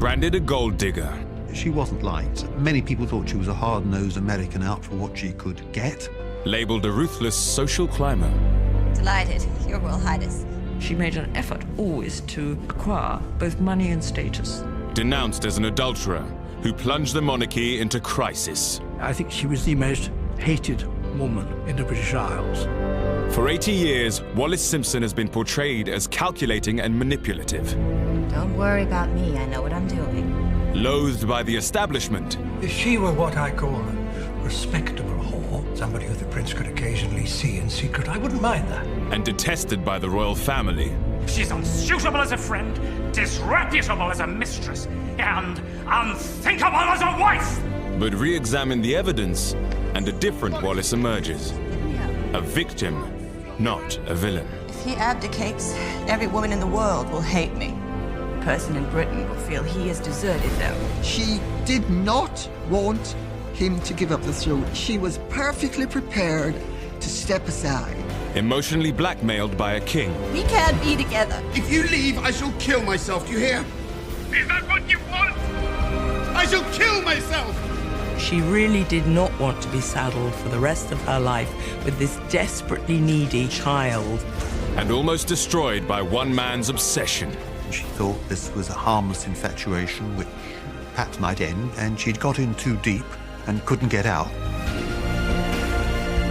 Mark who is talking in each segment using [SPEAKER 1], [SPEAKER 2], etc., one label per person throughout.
[SPEAKER 1] Branded a gold digger.
[SPEAKER 2] She wasn't liked. Many people thought she was a hard-nosed American out for what she could get.
[SPEAKER 1] Labeled a ruthless social climber.
[SPEAKER 3] Delighted, Your Royal Highness.
[SPEAKER 4] She made an effort always to acquire both money and status.
[SPEAKER 1] Denounced as an adulterer who plunged the monarchy into crisis.
[SPEAKER 5] I think she was the most hated woman in the British Isles.
[SPEAKER 1] For 80 years, Wallis Simpson has been portrayed as calculating and manipulative.
[SPEAKER 3] Don't worry about me, I know what I'm doing.
[SPEAKER 1] Loathed by the establishment.
[SPEAKER 5] If she were what I call a respectable whore, somebody who the prince could occasionally see in secret, I wouldn't mind that.
[SPEAKER 1] And detested by the royal family.
[SPEAKER 6] She's unsuitable as a friend, disreputable as a mistress, and unthinkable as a wife!
[SPEAKER 1] But re-examine the evidence, and a different Wallis emerges. A victim, not a villain.
[SPEAKER 3] If he abdicates, every woman in the world will hate me. The person in Britain will feel he has deserted them.
[SPEAKER 7] She did not want him to give up the throne. She was perfectly prepared to step aside.
[SPEAKER 1] Emotionally blackmailed by a king.
[SPEAKER 3] We can't be together.
[SPEAKER 8] If you leave, I shall kill myself, do you hear?
[SPEAKER 6] Is that what you want?
[SPEAKER 8] I shall kill myself!
[SPEAKER 9] She really did not want to be saddled for the rest of her life with this desperately needy child.
[SPEAKER 1] And almost destroyed by one man's obsession.
[SPEAKER 2] She thought this was a harmless infatuation which perhaps might end, and she'd got in too deep and couldn't get out.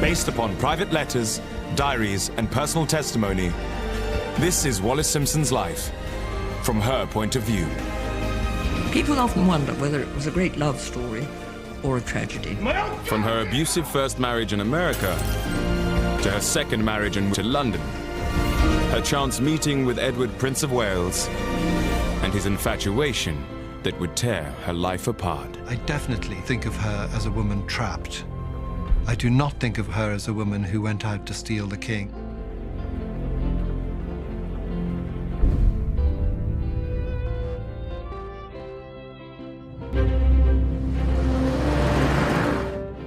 [SPEAKER 1] Based upon private letters, diaries, and personal testimony, this is Wallis Simpson's life, from her point of view.
[SPEAKER 4] People often wonder whether it was a great love story or a tragedy.
[SPEAKER 1] From her abusive first marriage in America to her second marriage to London, her chance meeting with Edward, Prince of Wales, and his infatuation that would tear her life apart.
[SPEAKER 2] I definitely think of her as a woman trapped. I do not think of her as a woman who went out to steal the king.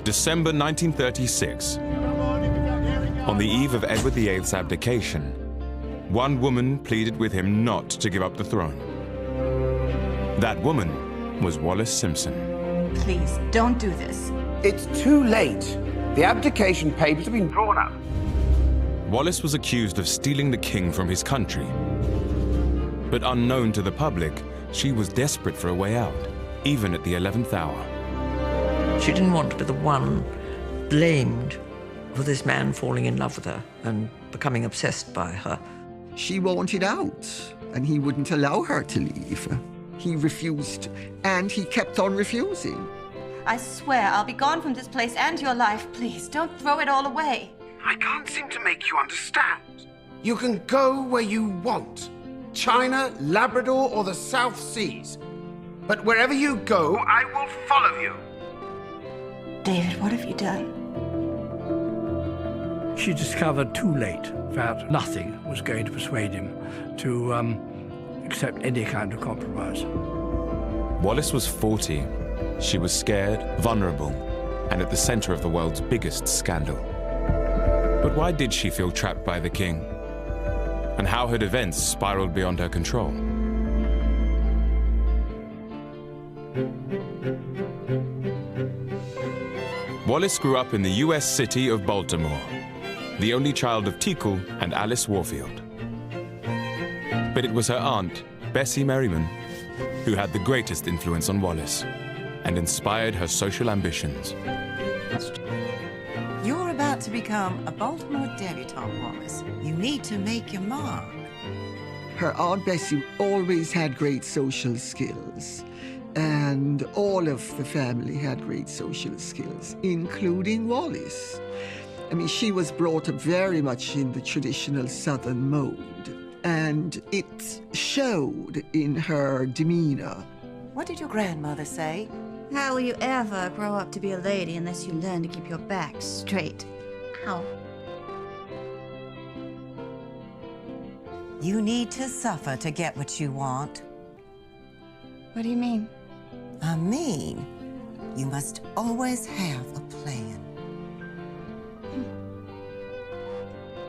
[SPEAKER 1] December 1936. On the eve of Edward VIII's abdication, one woman pleaded with him not to give up the throne. That woman was Wallis Simpson.
[SPEAKER 3] Please, don't do this.
[SPEAKER 8] It's too late. The abdication papers have been drawn up.
[SPEAKER 1] Wallis was accused of stealing the king from his country. But unknown to the public, she was desperate for a way out, even at the 11th hour.
[SPEAKER 4] She didn't want to be the one blamed for this man falling in love with her and becoming obsessed by her.
[SPEAKER 7] She wanted out, and he wouldn't allow her to leave. He refused, and he kept on refusing.
[SPEAKER 3] I swear I'll be gone from this place and your life. Please, don't throw it all away.
[SPEAKER 8] I can't seem to make you understand. You can go where you want. China, Labrador, or the South Seas. But wherever you go, I will follow you.
[SPEAKER 3] David, what have you done?
[SPEAKER 5] She discovered too late that nothing was going to persuade him to accept any kind of compromise.
[SPEAKER 1] Wallis was 40. She was scared, vulnerable, and at the center of the world's biggest scandal. But why did she feel trapped by the king? And how had events spiraled beyond her control? Wallis grew up in the US city of Baltimore, the only child of Teakle and Alice Warfield. But it was her aunt, Bessie Merriman, who had the greatest influence on Wallis and inspired her social ambitions.
[SPEAKER 10] You're about to become a Baltimore debutante, Wallis. You need to make your mark.
[SPEAKER 7] Her Aunt Bessie always had great social skills, and all of the family had great social skills, including Wallis. I mean, she was brought up very much in the traditional Southern mode, and it showed in her demeanor.
[SPEAKER 10] What did your grandmother say?
[SPEAKER 3] How will you ever grow up to be a lady unless you learn to keep your back straight? How?
[SPEAKER 10] You need to suffer to get what you want.
[SPEAKER 3] What do you mean?
[SPEAKER 10] I mean, you must always have a plan.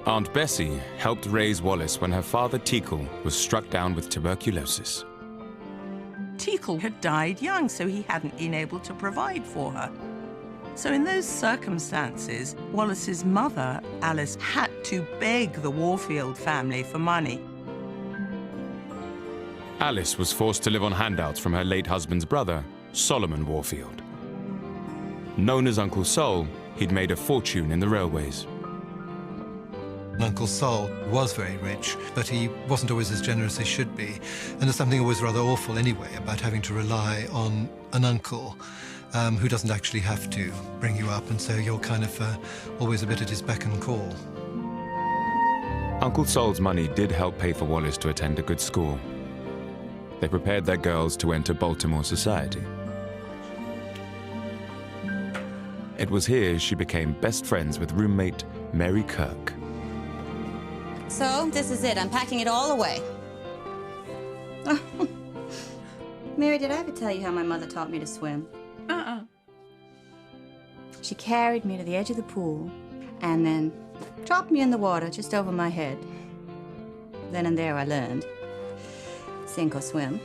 [SPEAKER 1] Aunt Bessie helped raise Wallis when her father, Teakle, was struck down with tuberculosis.
[SPEAKER 9] Teakle had died young, so he hadn't been able to provide for her. So in those circumstances, Wallis's mother, Alice, had to beg the Warfield family for money.
[SPEAKER 1] Alice was forced to live on handouts from her late husband's brother, Solomon Warfield. Known as Uncle Sol, he'd made a fortune in the railways.
[SPEAKER 11] Uncle Sol was very rich, but he wasn't always as generous as he should be. And there's something always rather awful anyway about having to rely on an uncle who doesn't actually have to bring you up, and so you're kind of always a bit at his beck and call.
[SPEAKER 1] Uncle Sol's money did help pay for Wallis to attend a good school. They prepared their girls to enter Baltimore society. It was here she became best friends with roommate Mary Kirk.
[SPEAKER 12] So, this is it. I'm packing it all away. Mary, did I ever tell you how my mother taught me to swim? She carried me to the edge of the pool and then dropped me in the water just over my head. Then and there I learned. Sink or swim.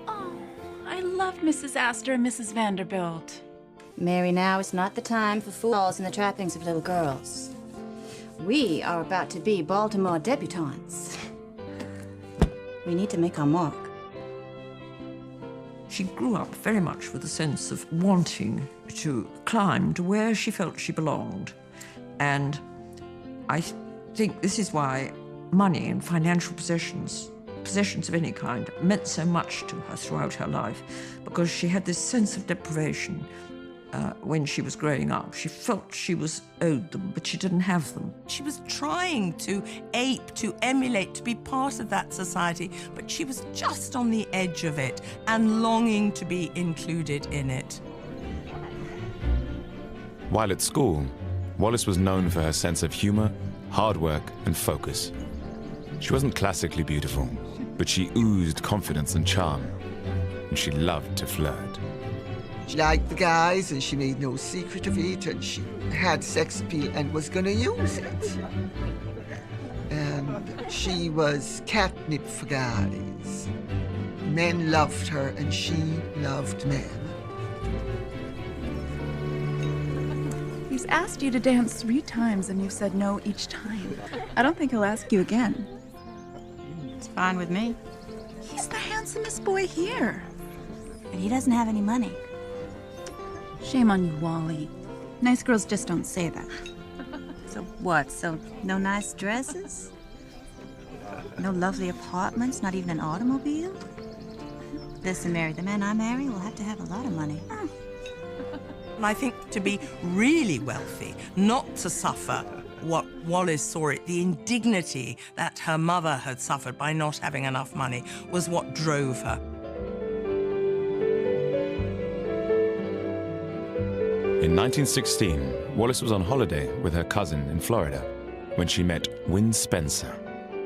[SPEAKER 13] Oh, I love Mrs. Astor and Mrs. Vanderbilt.
[SPEAKER 12] Mary, now is not the time for fools in the trappings of little girls. We are about to be Baltimore debutantes. We need to make our mark.
[SPEAKER 4] She grew up very much with a sense of wanting to climb to where she felt she belonged. And I think this is why money and financial possessions of any kind, meant so much to her throughout her life, because she had this sense of deprivation when she was growing up. She felt she was owed them, but she didn't have them.
[SPEAKER 9] She was trying to ape, to emulate, to be part of that society, but she was just on the edge of it and longing to be included in it.
[SPEAKER 1] While at school, Wallis was known for her sense of humor, hard work, and focus. She wasn't classically beautiful, but she oozed confidence and charm, and she loved to flirt.
[SPEAKER 7] She liked the guys, and she made no secret of it, and she had sex appeal and was gonna use it. And she was catnip for guys. Men loved her, and she loved men.
[SPEAKER 13] He's asked you to dance 3 times, and you've said no each time. I don't think he'll ask you again.
[SPEAKER 12] It's fine with me.
[SPEAKER 13] He's the handsomest boy here.
[SPEAKER 12] But he doesn't have any money.
[SPEAKER 13] Shame on you, Wally. Nice girls just don't say that.
[SPEAKER 12] So what? So no nice dresses? No lovely apartments? Not even an automobile? Listen, Mary, the man I marry will have to have a lot of money.
[SPEAKER 9] And I think to be really wealthy, not to suffer what Wallis saw it, the indignity that her mother had suffered by not having enough money, was what drove her.
[SPEAKER 1] In 1916, Wallis was on holiday with her cousin in Florida when she met Win Spencer,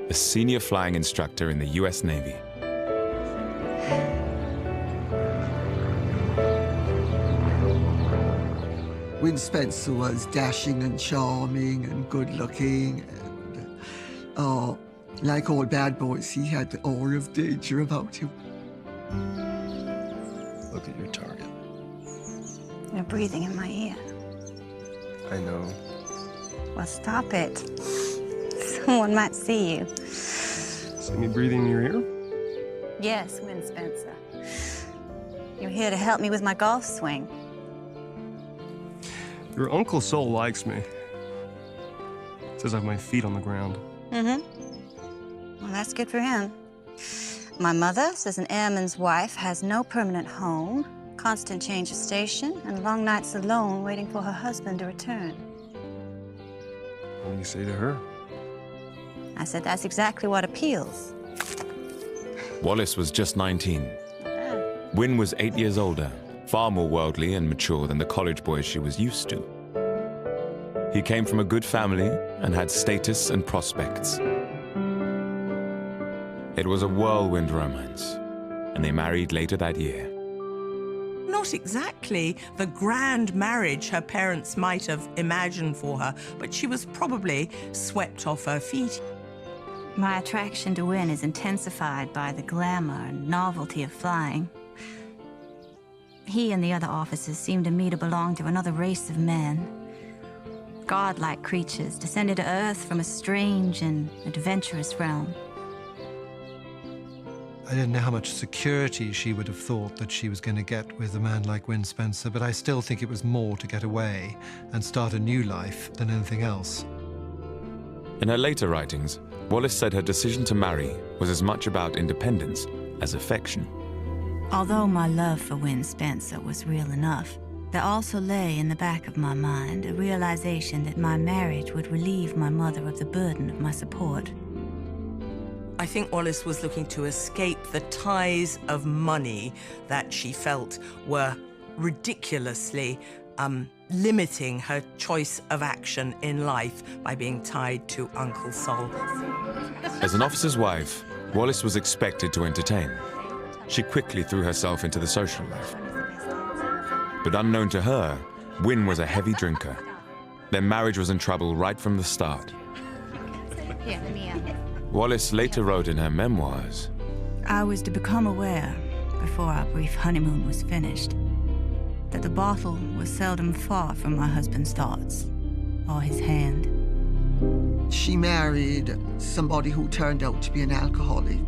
[SPEAKER 1] a senior flying instructor in the US Navy.
[SPEAKER 7] Win Spencer was dashing and charming and good-looking, and like all bad boys, he had the aura of danger about him.
[SPEAKER 14] Look at your target.
[SPEAKER 12] You're breathing in my ear.
[SPEAKER 14] I know.
[SPEAKER 12] Well, stop it. Someone might see you.
[SPEAKER 14] See me breathing in your ear?
[SPEAKER 12] Yes, Win Spencer. You're here to help me with my golf swing.
[SPEAKER 14] Your Uncle Sol likes me. Says I have my feet on the ground.
[SPEAKER 12] Mm-hmm. Well, that's good for him. My mother says an airman's wife has no permanent home, constant change of station, and long nights alone waiting for her husband to return.
[SPEAKER 14] What do you say to her?
[SPEAKER 12] I said that's exactly what appeals.
[SPEAKER 1] Wallis was just 19. Win was 8 years older, far more worldly and mature than the college boys she was used to. He came from a good family and had status and prospects. It was a whirlwind romance, and they married later that year.
[SPEAKER 9] Not exactly the grand marriage her parents might have imagined for her, but she was probably swept off her feet.
[SPEAKER 12] My attraction to Wynne is intensified by the glamour and novelty of flying. He and the other officers seem to me to belong to another race of men. Godlike creatures descended to Earth from a strange and adventurous realm.
[SPEAKER 11] I didn't know how much security she would have thought that she was going to get with a man like Wynne Spencer, but I still think it was more to get away and start a new life than anything else.
[SPEAKER 1] In her later writings, Wallis said her decision to marry was as much about independence as affection.
[SPEAKER 12] Although my love for Wynne Spencer was real enough, there also lay in the back of my mind a realization that my marriage would relieve my mother of the burden of my support.
[SPEAKER 9] I think Wallis was looking to escape the ties of money that she felt were ridiculously limiting her choice of action in life by being tied to Uncle Sol.
[SPEAKER 1] As an officer's wife, Wallis was expected to entertain. She quickly threw herself into the social life. But unknown to her, Wynne was a heavy drinker. Their marriage was in trouble right from the start.
[SPEAKER 12] Here, let me
[SPEAKER 1] Wallis later wrote in her memoirs,
[SPEAKER 12] I was to become aware, before our brief honeymoon was finished, that the bottle was seldom far from my husband's thoughts, or his hand.
[SPEAKER 7] She married somebody who turned out to be an alcoholic,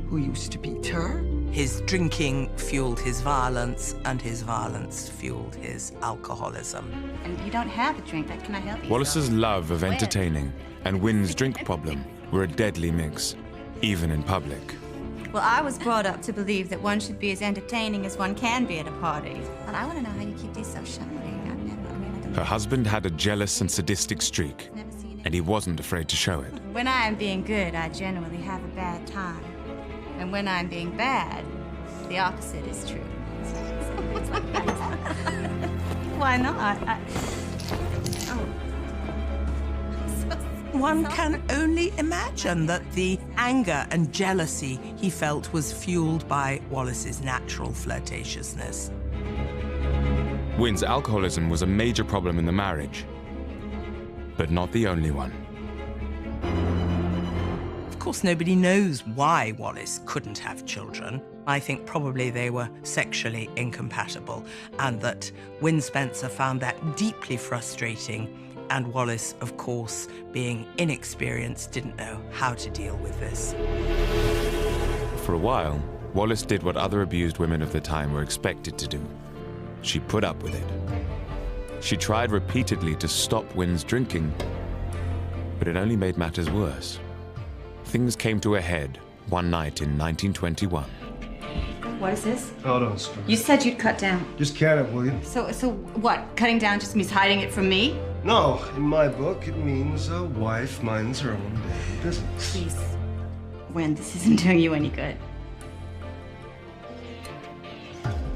[SPEAKER 7] who used to beat her.
[SPEAKER 9] His drinking fueled his violence, and his violence fueled his alcoholism.
[SPEAKER 12] And you don't have a drink, can I help you?
[SPEAKER 1] Wallis's love of entertaining and Wynne's drink problem were a deadly mix, even in public.
[SPEAKER 12] Well, I was brought up to believe that one should be as entertaining as one can be at a party. But I want to know how you keep these so shiny.
[SPEAKER 1] Her husband had a jealous and sadistic streak, and he wasn't afraid to show it.
[SPEAKER 12] When I am being good, I generally have a bad time. And when I'm being bad, the opposite is true. Why not?
[SPEAKER 9] One can only imagine that the anger and jealousy he felt was fueled by Wallis's natural flirtatiousness.
[SPEAKER 1] Wynne's alcoholism was a major problem in the marriage, but not the only one.
[SPEAKER 9] Of course, nobody knows why Wallis couldn't have children. I think probably they were sexually incompatible, and that Wynne Spencer found that deeply frustrating. And Wallis, of course, being inexperienced, didn't know how to deal with this.
[SPEAKER 1] For a while, Wallis did what other abused women of the time were expected to do. She put up with it. She tried repeatedly to stop Wynne's drinking, but it only made matters worse. Things came to a head one night in 1921.
[SPEAKER 15] What is this?
[SPEAKER 14] Oh, don't start.
[SPEAKER 15] You said you'd cut down.
[SPEAKER 14] Just can it, will you?
[SPEAKER 15] So what? Cutting down just means hiding it from me?
[SPEAKER 14] No, in my book, it means a wife minds her own damn business.
[SPEAKER 15] Please, Wynne, this isn't doing you any good.
[SPEAKER 14] I'm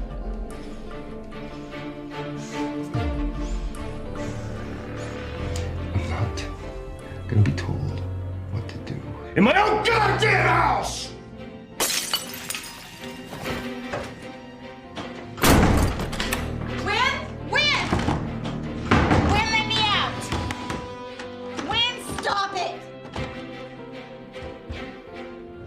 [SPEAKER 14] not gonna be told what to do in my own goddamn house!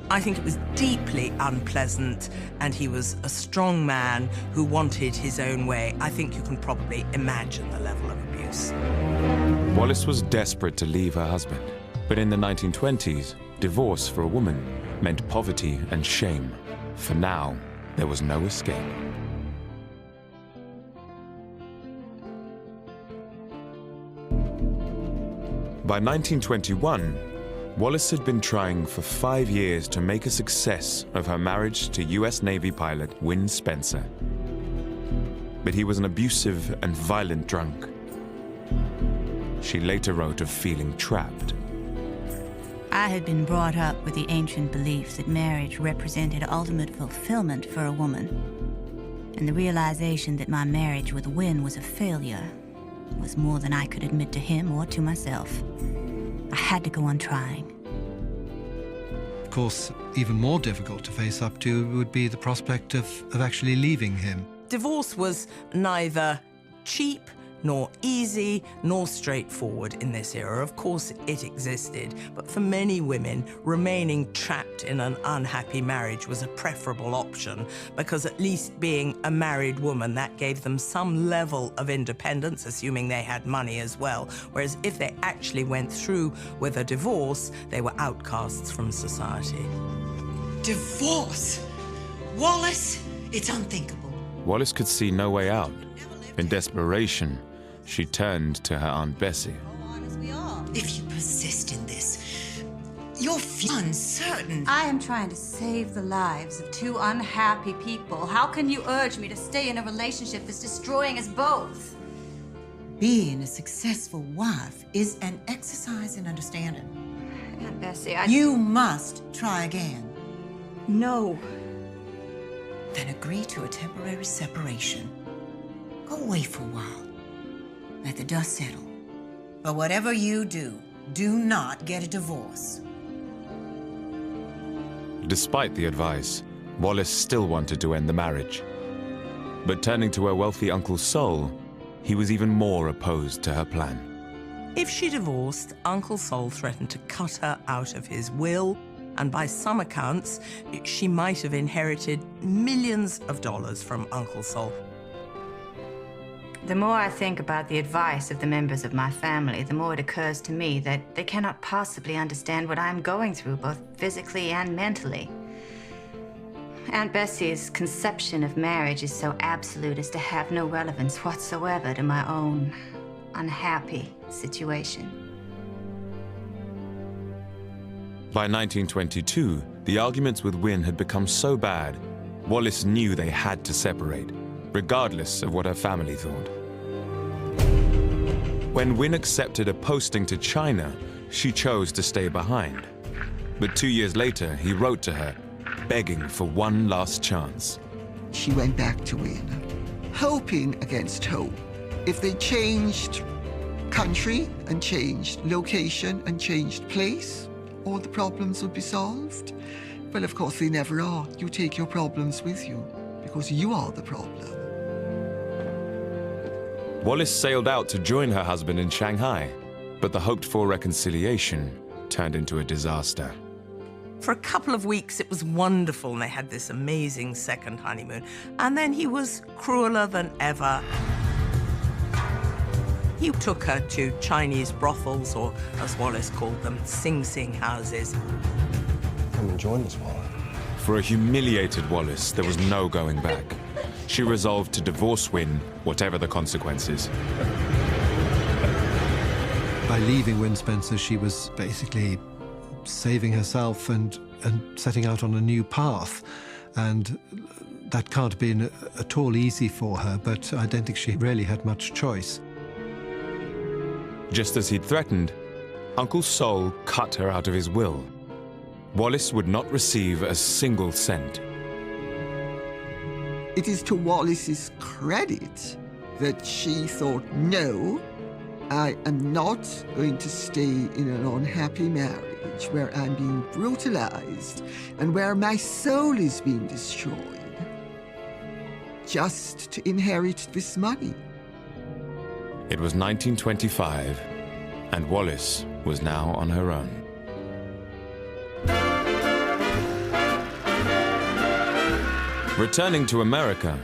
[SPEAKER 9] I think it was deeply unpleasant, and he was a strong man who wanted his own way. I think you can probably imagine the level of abuse.
[SPEAKER 1] Wallis was desperate to leave her husband, but in the 1920s, divorce for a woman meant poverty and shame. For now, there was no escape. By 1921, Wallis had been trying for 5 years to make a success of her marriage to US Navy pilot Wynne Spencer. But he was an abusive and violent drunk. She later wrote of feeling trapped.
[SPEAKER 12] I had been brought up with the ancient belief that marriage represented ultimate fulfillment for a woman. And the realization that my marriage with Wynne was a failure was more than I could admit to him or to myself. I had to go on trying.
[SPEAKER 11] Of course, even more difficult to face up to would be the prospect of actually leaving him.
[SPEAKER 9] Divorce was neither cheap nor easy, nor straightforward in this era. Of course, it existed, but for many women, remaining trapped in an unhappy marriage was a preferable option, because at least being a married woman, that gave them some level of independence, assuming they had money as well, whereas if they actually went through with a divorce, they were outcasts from society.
[SPEAKER 10] Divorce? Wallis? It's unthinkable.
[SPEAKER 1] Wallis could see no way out. In desperation, she turned to her Aunt Bessie.
[SPEAKER 10] If you persist in this, you'll feel uncertain.
[SPEAKER 15] I am trying to save the lives of two unhappy people. How can you urge me to stay in a relationship that's destroying us both?
[SPEAKER 10] Being a successful wife is an exercise in understanding.
[SPEAKER 15] Aunt Bessie,
[SPEAKER 10] You must try again.
[SPEAKER 15] No.
[SPEAKER 10] Then agree to a temporary separation. Go away for a while. Let the dust settle. But whatever you do, do not get a divorce.
[SPEAKER 1] Despite the advice, Wallis still wanted to end the marriage. But turning to her wealthy Uncle Sol, he was even more opposed to her plan.
[SPEAKER 9] If she divorced, Uncle Sol threatened to cut her out of his will, and by some accounts, she might have inherited millions of dollars from Uncle Sol.
[SPEAKER 15] The more I think about the advice of the members of my family, the more it occurs to me that they cannot possibly understand what I'm going through, both physically and mentally. Aunt Bessie's conception of marriage is so absolute as to have no relevance whatsoever to my own unhappy situation.
[SPEAKER 1] By 1922, the arguments with Wynne had become so bad, Wallis knew they had to separate, regardless of what her family thought. When Wynne accepted a posting to China, she chose to stay behind. But 2 years later, he wrote to her, begging for one last chance.
[SPEAKER 7] She went back to Wynne, hoping against hope. If they changed country and changed location and changed place, all the problems would be solved. Well, of course, they never are. You take your problems with you because you are the problem.
[SPEAKER 1] Wallis sailed out to join her husband in Shanghai, but the hoped-for reconciliation turned into a disaster.
[SPEAKER 9] For a couple of weeks, it was wonderful, and they had this amazing second honeymoon. And then he was crueler than ever. He took her to Chinese brothels, or as Wallis called them, Sing Sing houses.
[SPEAKER 14] Come and join us, Wallis.
[SPEAKER 1] For a humiliated Wallis, there was no going back. She resolved to divorce Wynne, whatever the consequences.
[SPEAKER 11] By leaving Wynne Spencer, she was basically saving herself and setting out on a new path. And that can't have been at all easy for her, but I don't think she really had much choice.
[SPEAKER 1] Just as he'd threatened, Uncle Sol cut her out of his will. Wallis would not receive a single cent.
[SPEAKER 7] It is to Wallis's credit that she thought, no, I am not going to stay in an unhappy marriage where I'm being brutalized and where my soul is being destroyed, just to inherit this money.
[SPEAKER 1] It was 1925, and Wallis was now on her own. Returning to America,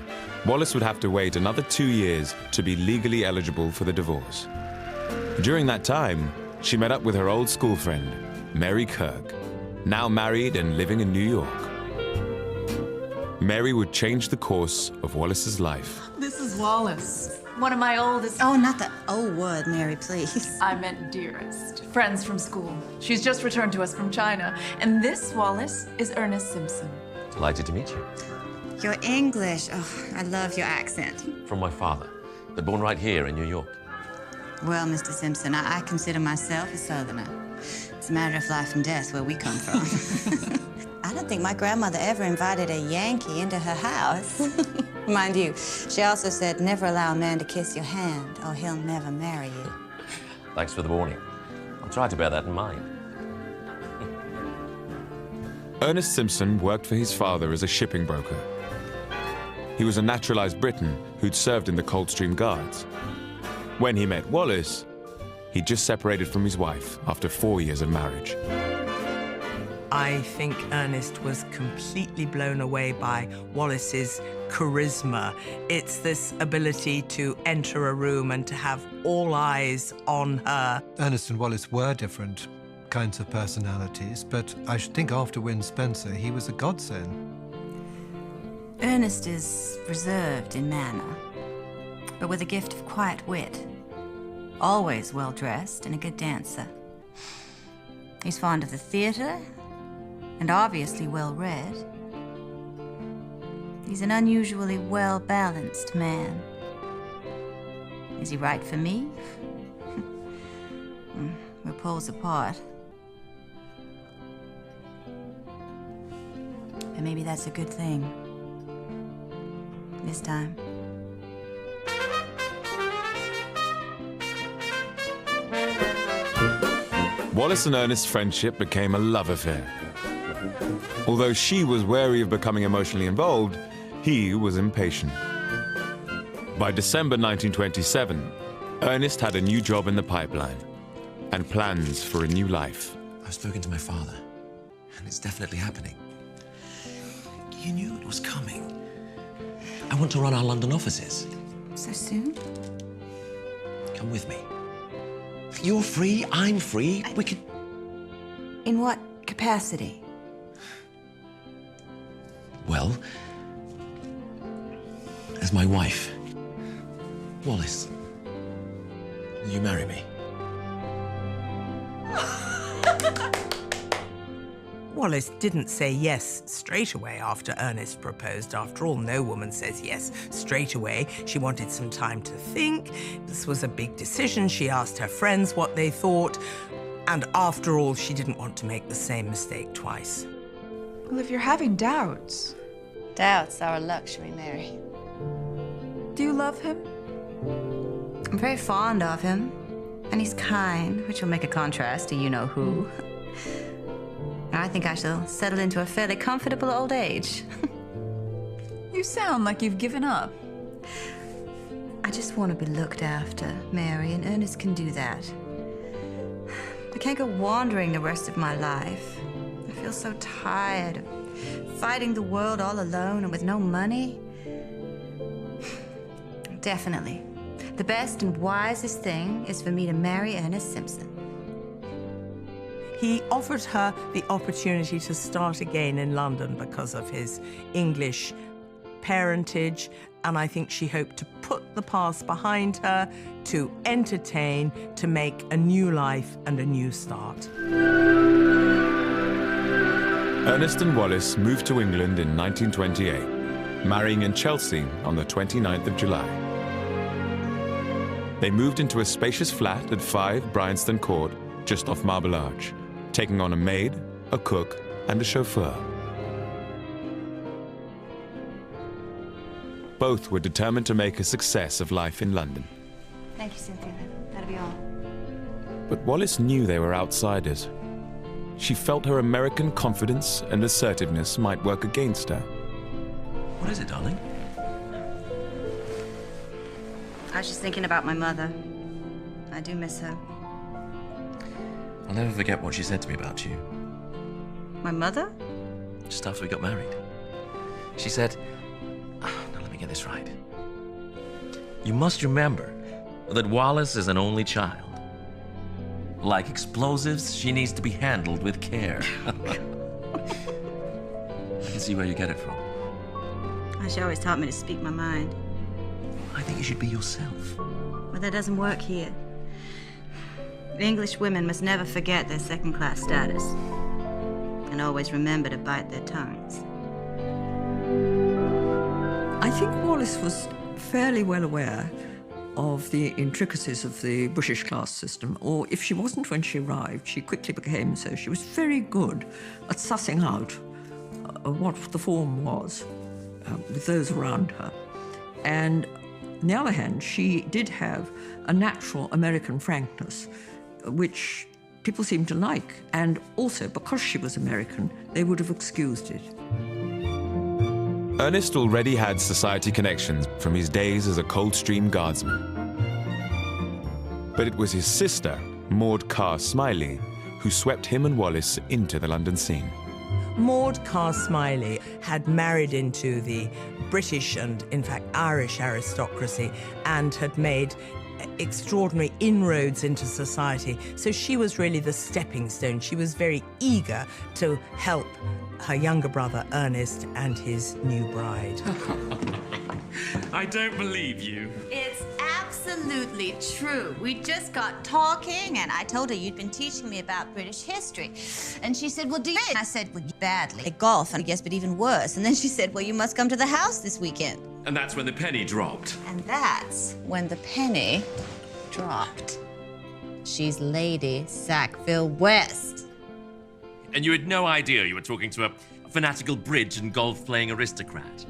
[SPEAKER 1] Wallis would have to wait another 2 years to be legally eligible for the divorce. During that time, she met up with her old school friend, Mary Kirk, now married and living in New York. Mary would change the course of Wallis's life.
[SPEAKER 13] This is Wallis, one of my oldest...
[SPEAKER 12] Oh, not the old word, Mary, please.
[SPEAKER 13] I meant dearest. Friends from school. She's just returned to us from China. And this, Wallis, is Ernest Simpson.
[SPEAKER 16] Delighted to meet you.
[SPEAKER 12] Your English, oh, I love your accent.
[SPEAKER 16] From my father, but born right here in New York.
[SPEAKER 12] Well, Mr. Simpson, I consider myself a Southerner. It's a matter of life and death where we come from. I don't think my grandmother ever invited a Yankee into her house. Mind you, she also said, never allow a man to kiss your hand or he'll never marry you.
[SPEAKER 16] Thanks for the warning. I'll try to bear that in mind.
[SPEAKER 1] Ernest Simpson worked for his father as a shipping broker. He was a naturalized Briton who'd served in the Coldstream Guards. When he met Wallis, he just separated from his wife after 4 years of marriage.
[SPEAKER 9] I think Ernest was completely blown away by Wallis's charisma. It's this ability to enter a room and to have all eyes on her.
[SPEAKER 11] Ernest and Wallis were different kinds of personalities, but I should think after Win Spencer, he was a godsend.
[SPEAKER 12] Ernest is reserved in manner, but with a gift of quiet wit. Always well-dressed and a good dancer. He's fond of the theater and obviously well-read. He's an unusually well-balanced man. Is he right for me? We're poles apart. And maybe that's a good thing. This time.
[SPEAKER 1] Wallis and Ernest's friendship became a love affair. Although she was wary of becoming emotionally involved, he was impatient. By December 1927, Ernest had a new job in the pipeline and plans for a new life.
[SPEAKER 16] I've spoken to my father, and it's definitely happening. You knew it was coming. I want to run our London offices.
[SPEAKER 12] So soon?
[SPEAKER 16] Come with me. You're free, I'm free. We could...
[SPEAKER 12] In what capacity?
[SPEAKER 16] Well, as my wife. Wallis, will you marry me?
[SPEAKER 9] Wallis didn't say yes straight away after Ernest proposed. After all, no woman says yes straight away. She wanted some time to think. This was a big decision. She asked her friends what they thought. And after all, she didn't want to make the same mistake twice.
[SPEAKER 13] Well, if you're having doubts...
[SPEAKER 12] Doubts are a luxury, Mary.
[SPEAKER 13] Do you love him?
[SPEAKER 12] I'm very fond of him. And he's kind, which will make a contrast to you-know-who. I think I shall settle into a fairly comfortable old age.
[SPEAKER 13] You sound like you've given up.
[SPEAKER 12] I just want to be looked after, Mary, and Ernest can do that. I can't go wandering the rest of my life. I feel so tired of fighting the world all alone and with no money. Definitely. The best and wisest thing is for me to marry Ernest Simpson.
[SPEAKER 9] He offered her the opportunity to start again in London because of his English parentage, and I think she hoped to put the past behind her, to entertain, to make a new life and a new start.
[SPEAKER 1] Ernest and Wallis moved to England in 1928, marrying in Chelsea on the 29th of July. They moved into a spacious flat at 5 Bryanston Court, just off Marble Arch, taking on a maid, a cook, and a chauffeur. Both were determined to make a success of life in London.
[SPEAKER 12] Thank you, Cynthia. That'll be all.
[SPEAKER 1] But Wallis knew they were outsiders. She felt her American confidence and assertiveness might work against her.
[SPEAKER 16] What is it, darling?
[SPEAKER 12] I was just thinking about my mother. I do miss her.
[SPEAKER 16] I'll never forget what she said to me about you.
[SPEAKER 12] My mother?
[SPEAKER 16] Just after we got married. She said, now let me get this right. You must remember that Wallis is an only child. Like explosives, she needs to be handled with care. I can see where you get it from.
[SPEAKER 12] She always taught me to speak my mind.
[SPEAKER 16] I think you should be yourself.
[SPEAKER 12] But that doesn't work here. English women must never forget their second-class status and always remember to bite their tongues.
[SPEAKER 4] I think Wallis was fairly well aware of the intricacies of the British class system, or if she wasn't when she arrived, she quickly became so. She was very good at sussing out what the form was with those around her. And on the other hand, she did have a natural American frankness, which people seemed to like. And also, because she was American, they would have excused it.
[SPEAKER 1] Ernest already had society connections from his days as a Coldstream guardsman. But it was his sister, Maud Carr Smiley, who swept him and Wallis into the London scene.
[SPEAKER 9] Maud Carr Smiley had married into the British and, in fact, Irish aristocracy and had made extraordinary inroads into society. So she was really the stepping stone. She was very eager to help her younger brother, Ernest, and his new bride.
[SPEAKER 16] I don't believe you.
[SPEAKER 12] It's absolutely true. We just got talking, and I told her you'd been teaching me about British history. And she said, well, do you? And I said, well, badly. At golf, and I guess, but even worse. And then she said, well, you must come to the house this weekend.
[SPEAKER 16] And that's when the penny dropped.
[SPEAKER 12] And that's when the penny dropped. She's Lady Sackville West.
[SPEAKER 16] And you had no idea you were talking to a fanatical bridge and golf-playing aristocrat?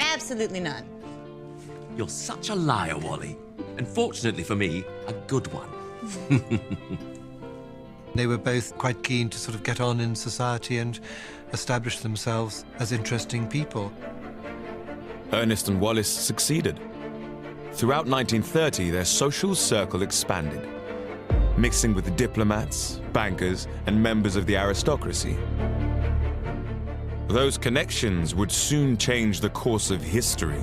[SPEAKER 12] Absolutely none.
[SPEAKER 16] You're such a liar, Wally. And fortunately for me, a good one.
[SPEAKER 11] They were both quite keen to sort of get on in society and establish themselves as interesting people.
[SPEAKER 1] Ernest and Wallis succeeded. Throughout 1930, their social circle expanded, mixing with diplomats, bankers, and members of the aristocracy. Those connections would soon change the course of history.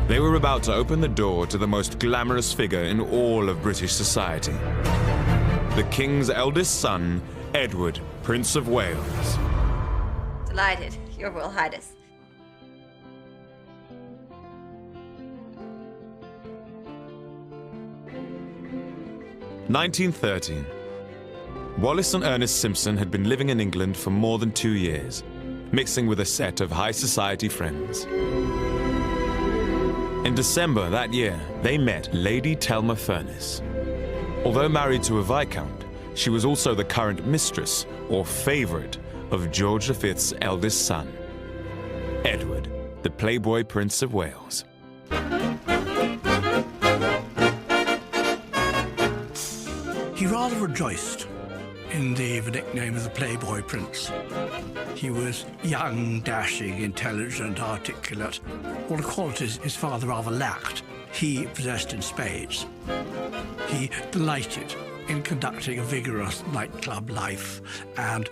[SPEAKER 1] They were about to open the door to the most glamorous figure in all of British society. The King's eldest son, Edward, Prince of Wales.
[SPEAKER 12] Delighted, Your Royal Highness.
[SPEAKER 1] (1913). Wallis and Ernest Simpson had been living in England for more than 2 years, mixing with a set of high society friends. In December that year, they met Lady Thelma Furness. Although married to a Viscount, she was also the current mistress, or favourite, of George V's eldest son, Edward, the Playboy Prince of Wales.
[SPEAKER 5] He rather rejoiced in the nickname of the Playboy Prince. He was young, dashing, intelligent, articulate, all the qualities his father rather lacked, he possessed in spades. He delighted in conducting a vigorous nightclub life and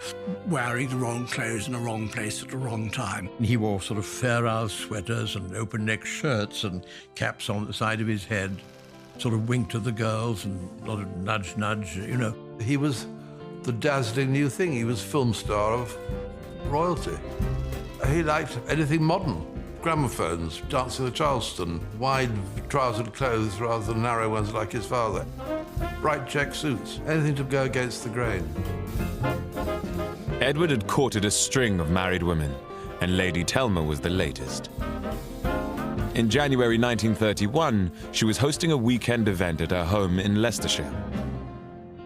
[SPEAKER 5] wearing the wrong clothes in the wrong place at the wrong time.
[SPEAKER 17] He wore sort of fair-out sweaters and open-neck shirts and caps on the side of his head, sort of winked at the girls and a lot of nudge, nudge, you know.
[SPEAKER 18] He was the dazzling new thing. He was film star of royalty. He liked anything modern. Gramophones, dancing the Charleston, wide-trousered clothes rather than narrow ones like his father. Bright check suits, anything to go against the grain.
[SPEAKER 1] Edward had courted a string of married women, and Lady Thelma was the latest. In January 1931, she was hosting a weekend event at her home in Leicestershire.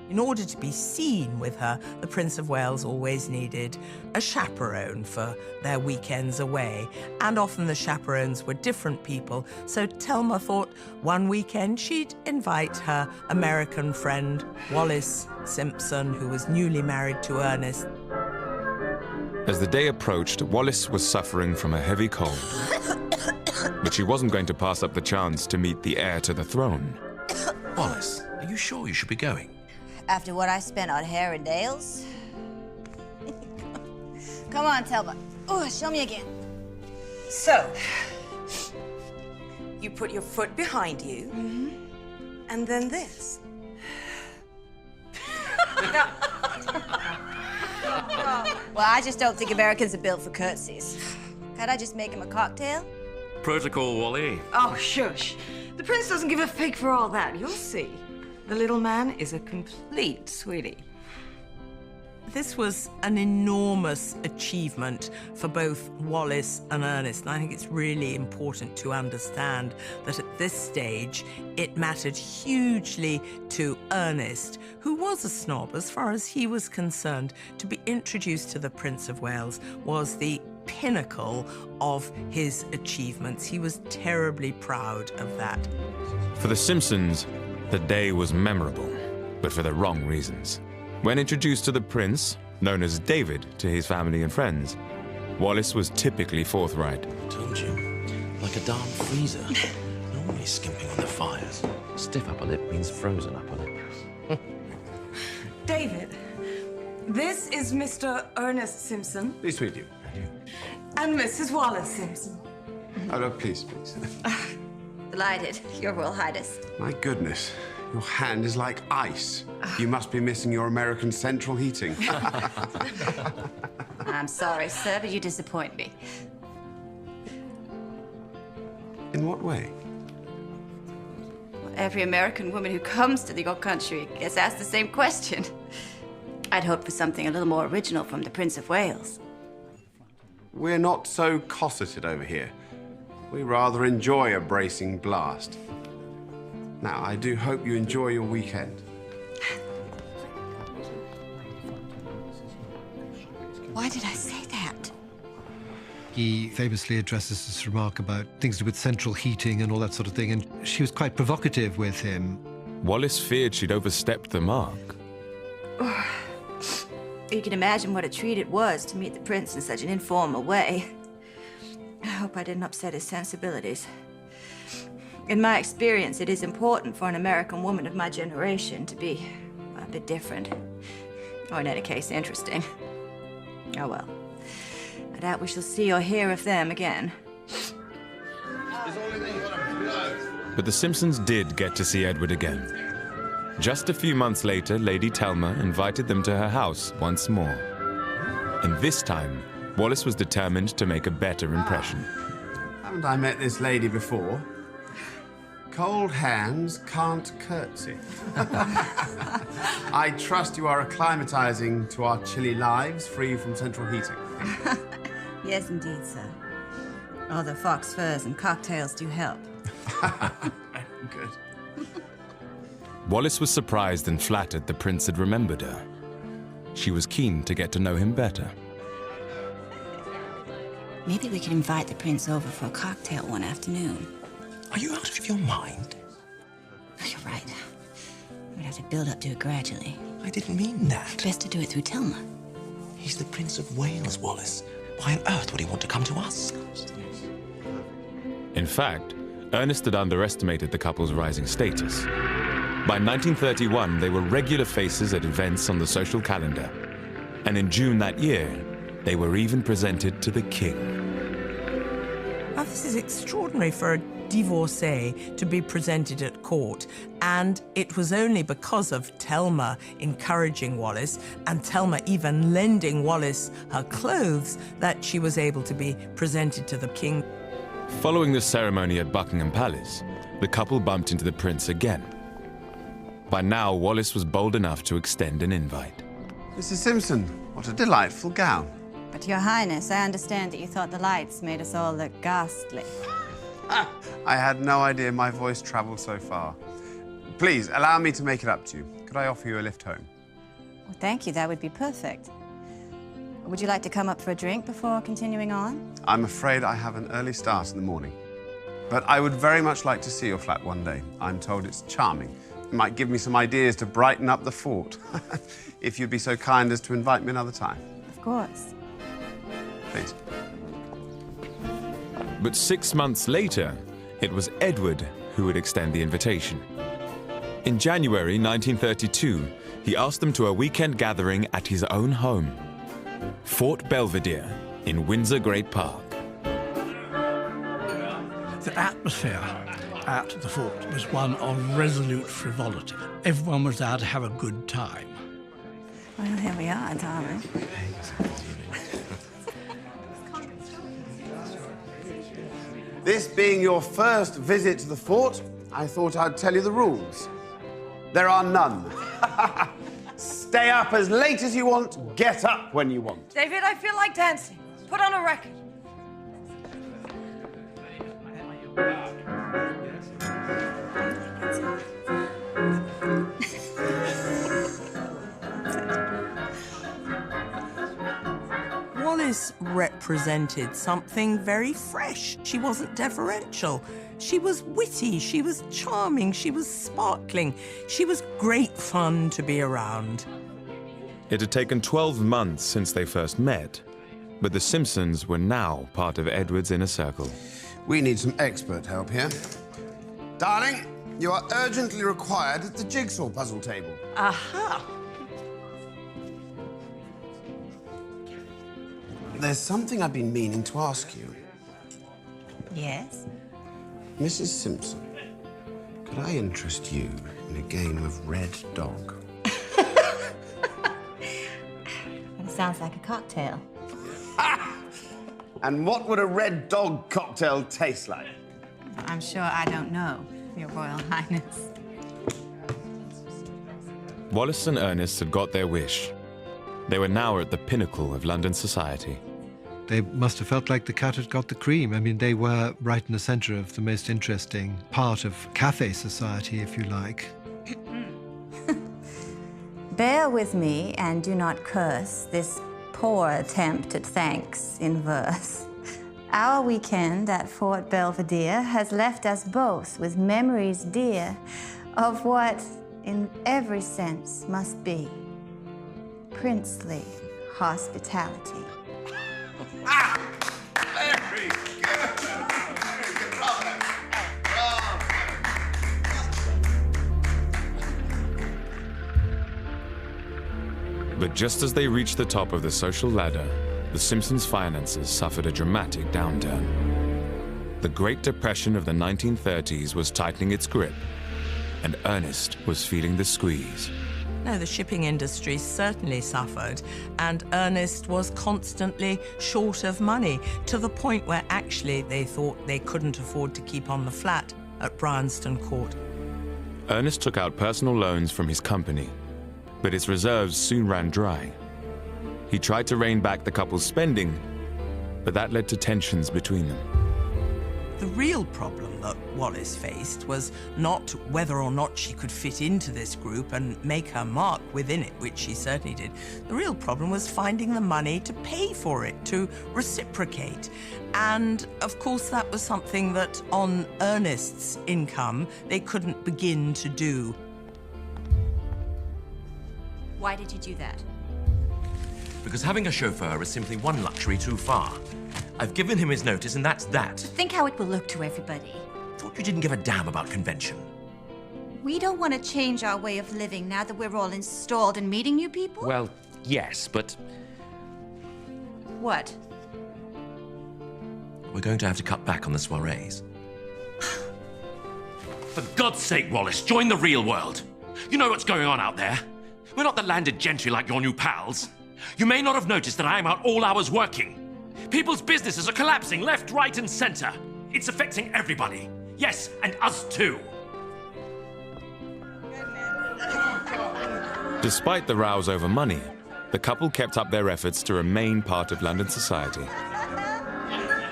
[SPEAKER 9] In order to be seen with her, the Prince of Wales always needed a chaperone for their weekends away, and often the chaperones were different people, so Thelma thought one weekend she'd invite her American friend, Wallis Simpson, who was newly married to Ernest.
[SPEAKER 1] As the day approached, Wallis was suffering from a heavy cold, but she wasn't going to pass up the chance to meet the heir to the throne.
[SPEAKER 16] Wallis, are you sure you should be going?
[SPEAKER 12] After what I spent on hair and nails? Come on, Thelma. Oh, show me again.
[SPEAKER 3] So, you put your foot behind you, and then this.
[SPEAKER 12] Well, I just don't think Americans are built for curtsies. Can't I just make him a cocktail?
[SPEAKER 16] Protocol, Wally.
[SPEAKER 3] Oh, shush. The prince doesn't give a fig for all that. You'll see. The little man is a complete sweetie.
[SPEAKER 9] This was an enormous achievement for both Wallis and Ernest, and I think it's really important to understand that at this stage it mattered hugely to Ernest, who was a snob as far as he was concerned. To be introduced to the Prince of Wales was the pinnacle of his achievements. He was terribly proud of that.
[SPEAKER 1] For the Simpsons, the day was memorable, but for the wrong reasons. When introduced to the prince, known as David to his family and friends, Wallis was typically forthright.
[SPEAKER 16] I told you, like a darn freezer. No He's skimping on the fires. Stiff upper lip means frozen upper lip.
[SPEAKER 9] David, this is Mr. Ernest Simpson
[SPEAKER 8] Pleased to meet you.
[SPEAKER 9] and Mrs. Wallis Simpson.
[SPEAKER 8] Oh, no, please.
[SPEAKER 12] Delighted, Your Royal Highness.
[SPEAKER 8] My goodness, your hand is like ice. You must be missing your American central heating.
[SPEAKER 12] I'm sorry, sir, but you disappoint me.
[SPEAKER 8] In what way?
[SPEAKER 12] Every American woman who comes to your country gets asked the same question. I'd hoped for something a little more original from the Prince of Wales.
[SPEAKER 8] We're not so cosseted over here. We rather enjoy a bracing blast. Now, I do hope you enjoy your weekend.
[SPEAKER 12] Why did I say that?
[SPEAKER 11] He famously addresses this remark about things to do with central heating and all that sort of thing, and she was quite provocative with him.
[SPEAKER 1] Wallis feared she'd overstepped the mark.
[SPEAKER 12] You can imagine what a treat it was to meet the prince in such an informal way. I hope I didn't upset his sensibilities. In my experience, it is important for an American woman of my generation to be a bit different. Or in any case, interesting. Oh well. I doubt we shall see or hear of them again.
[SPEAKER 1] But the Simpsons did get to see Edward again. Just a few months later, Lady Thelma invited them to her house once more. And this time, Wallis was determined to make a better impression.
[SPEAKER 8] Haven't I met this lady before? Cold hands can't curtsy. I trust you are acclimatizing to our chilly lives, free from central heating.
[SPEAKER 12] Yes, indeed, sir. Although fox furs and cocktails do help.
[SPEAKER 8] Good.
[SPEAKER 1] Wallis was surprised and flattered the prince had remembered her. She was keen to get to know him better.
[SPEAKER 12] Maybe we could invite the prince over for a cocktail one afternoon.
[SPEAKER 16] Are you out of your mind?
[SPEAKER 12] Oh, you're right. We'd have to build up to it gradually.
[SPEAKER 16] I didn't mean that.
[SPEAKER 12] Best to do it through Thelma.
[SPEAKER 16] He's the Prince of Wales, Wallis. Why on earth would he want to come to us?
[SPEAKER 1] In fact, Ernest had underestimated the couple's rising status. By 1931, they were regular faces at events on the social calendar. And in June that year, they were even presented to the king.
[SPEAKER 9] Now, this is extraordinary for a divorcee to be presented at court, and it was only because of Thelma encouraging Wallis and Thelma even lending Wallis her clothes that she was able to be presented to the king.
[SPEAKER 1] Following the ceremony at Buckingham Palace, the couple bumped into the prince again. By now, Wallis was bold enough to extend an invite.
[SPEAKER 8] Mrs. Simpson, what a delightful gown.
[SPEAKER 12] But, Your Highness, I understand that you thought the lights made us all look ghastly.
[SPEAKER 8] I had no idea my voice traveled so far. Please, allow me to make it up to you. Could I offer you a lift home?
[SPEAKER 12] Well, thank you. That would be perfect. Would you like to come up for a drink before continuing on?
[SPEAKER 8] I'm afraid I have an early start in the morning. But I would very much like to see your flat one day. I'm told it's charming. It might give me some ideas to brighten up the fort. If you'd be so kind as to invite me another time.
[SPEAKER 12] Of course.
[SPEAKER 8] Please.
[SPEAKER 1] But 6 months later, it was Edward who would extend the invitation. In January 1932, he asked them to a weekend gathering at his own home, Fort Belvedere in Windsor Great Park.
[SPEAKER 5] The atmosphere at the fort was one of resolute frivolity. Everyone was there to have a good time.
[SPEAKER 12] Well, here we are, darling.
[SPEAKER 8] This being your first visit to the fort, I thought I'd tell you the rules. There are none. Stay up as late as you want, get up when you want.
[SPEAKER 9] David, I feel like dancing. Put on a record. Wallis represented something very fresh. She wasn't deferential. She was witty, she was charming, she was sparkling. She was great fun to be around.
[SPEAKER 1] It had taken 12 months since they first met, but the Simpsons were now part of Edward's inner circle.
[SPEAKER 8] We need some expert help here. Darling, you are urgently required at the jigsaw puzzle table.
[SPEAKER 9] Aha!
[SPEAKER 8] There's something I've been meaning to ask you.
[SPEAKER 12] Yes?
[SPEAKER 8] Mrs. Simpson, could I interest you in a game of Red Dog?
[SPEAKER 12] It sounds like a cocktail.
[SPEAKER 8] And what would a Red Dog cocktail taste like?
[SPEAKER 12] I'm sure I don't know, Your Royal Highness.
[SPEAKER 1] Wallis and Ernest had got their wish. They were now at the pinnacle of London society.
[SPEAKER 11] They must have felt like the cat had got the cream. I mean, they were right in the centre of the most interesting part of cafe society, if you like.
[SPEAKER 12] Bear with me and do not curse this poor attempt at thanks in verse. Our weekend at Fort Belvedere has left us both with memories dear of what, in every sense, must be princely hospitality.
[SPEAKER 8] Very good. Bravo.
[SPEAKER 1] But just as they reached the top of the social ladder, the Simpsons' finances suffered a dramatic downturn. The Great Depression of the 1930s was tightening its grip, and Ernest was feeling the squeeze.
[SPEAKER 9] No, the shipping industry certainly suffered, and Ernest was constantly short of money, to the point where actually they thought they couldn't afford to keep on the flat at Bryanston Court.
[SPEAKER 1] Ernest took out personal loans from his company, but its reserves soon ran dry. He tried to rein back the couple's spending, but that led to tensions between them.
[SPEAKER 9] The real problem that Wallis faced was not whether or not she could fit into this group and make her mark within it, which she certainly did. The real problem was finding the money to pay for it, to reciprocate. And, of course, that was something that, on Ernest's income, they couldn't begin to do.
[SPEAKER 12] Why did you do that?
[SPEAKER 16] Because having a chauffeur is simply one luxury too far. I've given him his notice, and that's that.
[SPEAKER 12] Think how it will look to everybody.
[SPEAKER 16] Thought you didn't give a damn about convention.
[SPEAKER 12] We don't want to change our way of living now that we're all installed and meeting new people?
[SPEAKER 16] Well, yes, but
[SPEAKER 12] What?
[SPEAKER 16] we're going to have to cut back on the soirees. For God's sake, Wallis, join the real world. You know what's going on out there. We're not the landed gentry like your new pals. You may not have noticed that I am out all hours working. People's businesses are collapsing left, right, and center. It's affecting everybody. Yes, and us too.
[SPEAKER 1] Despite the rows over money, the couple kept up their efforts to remain part of London society.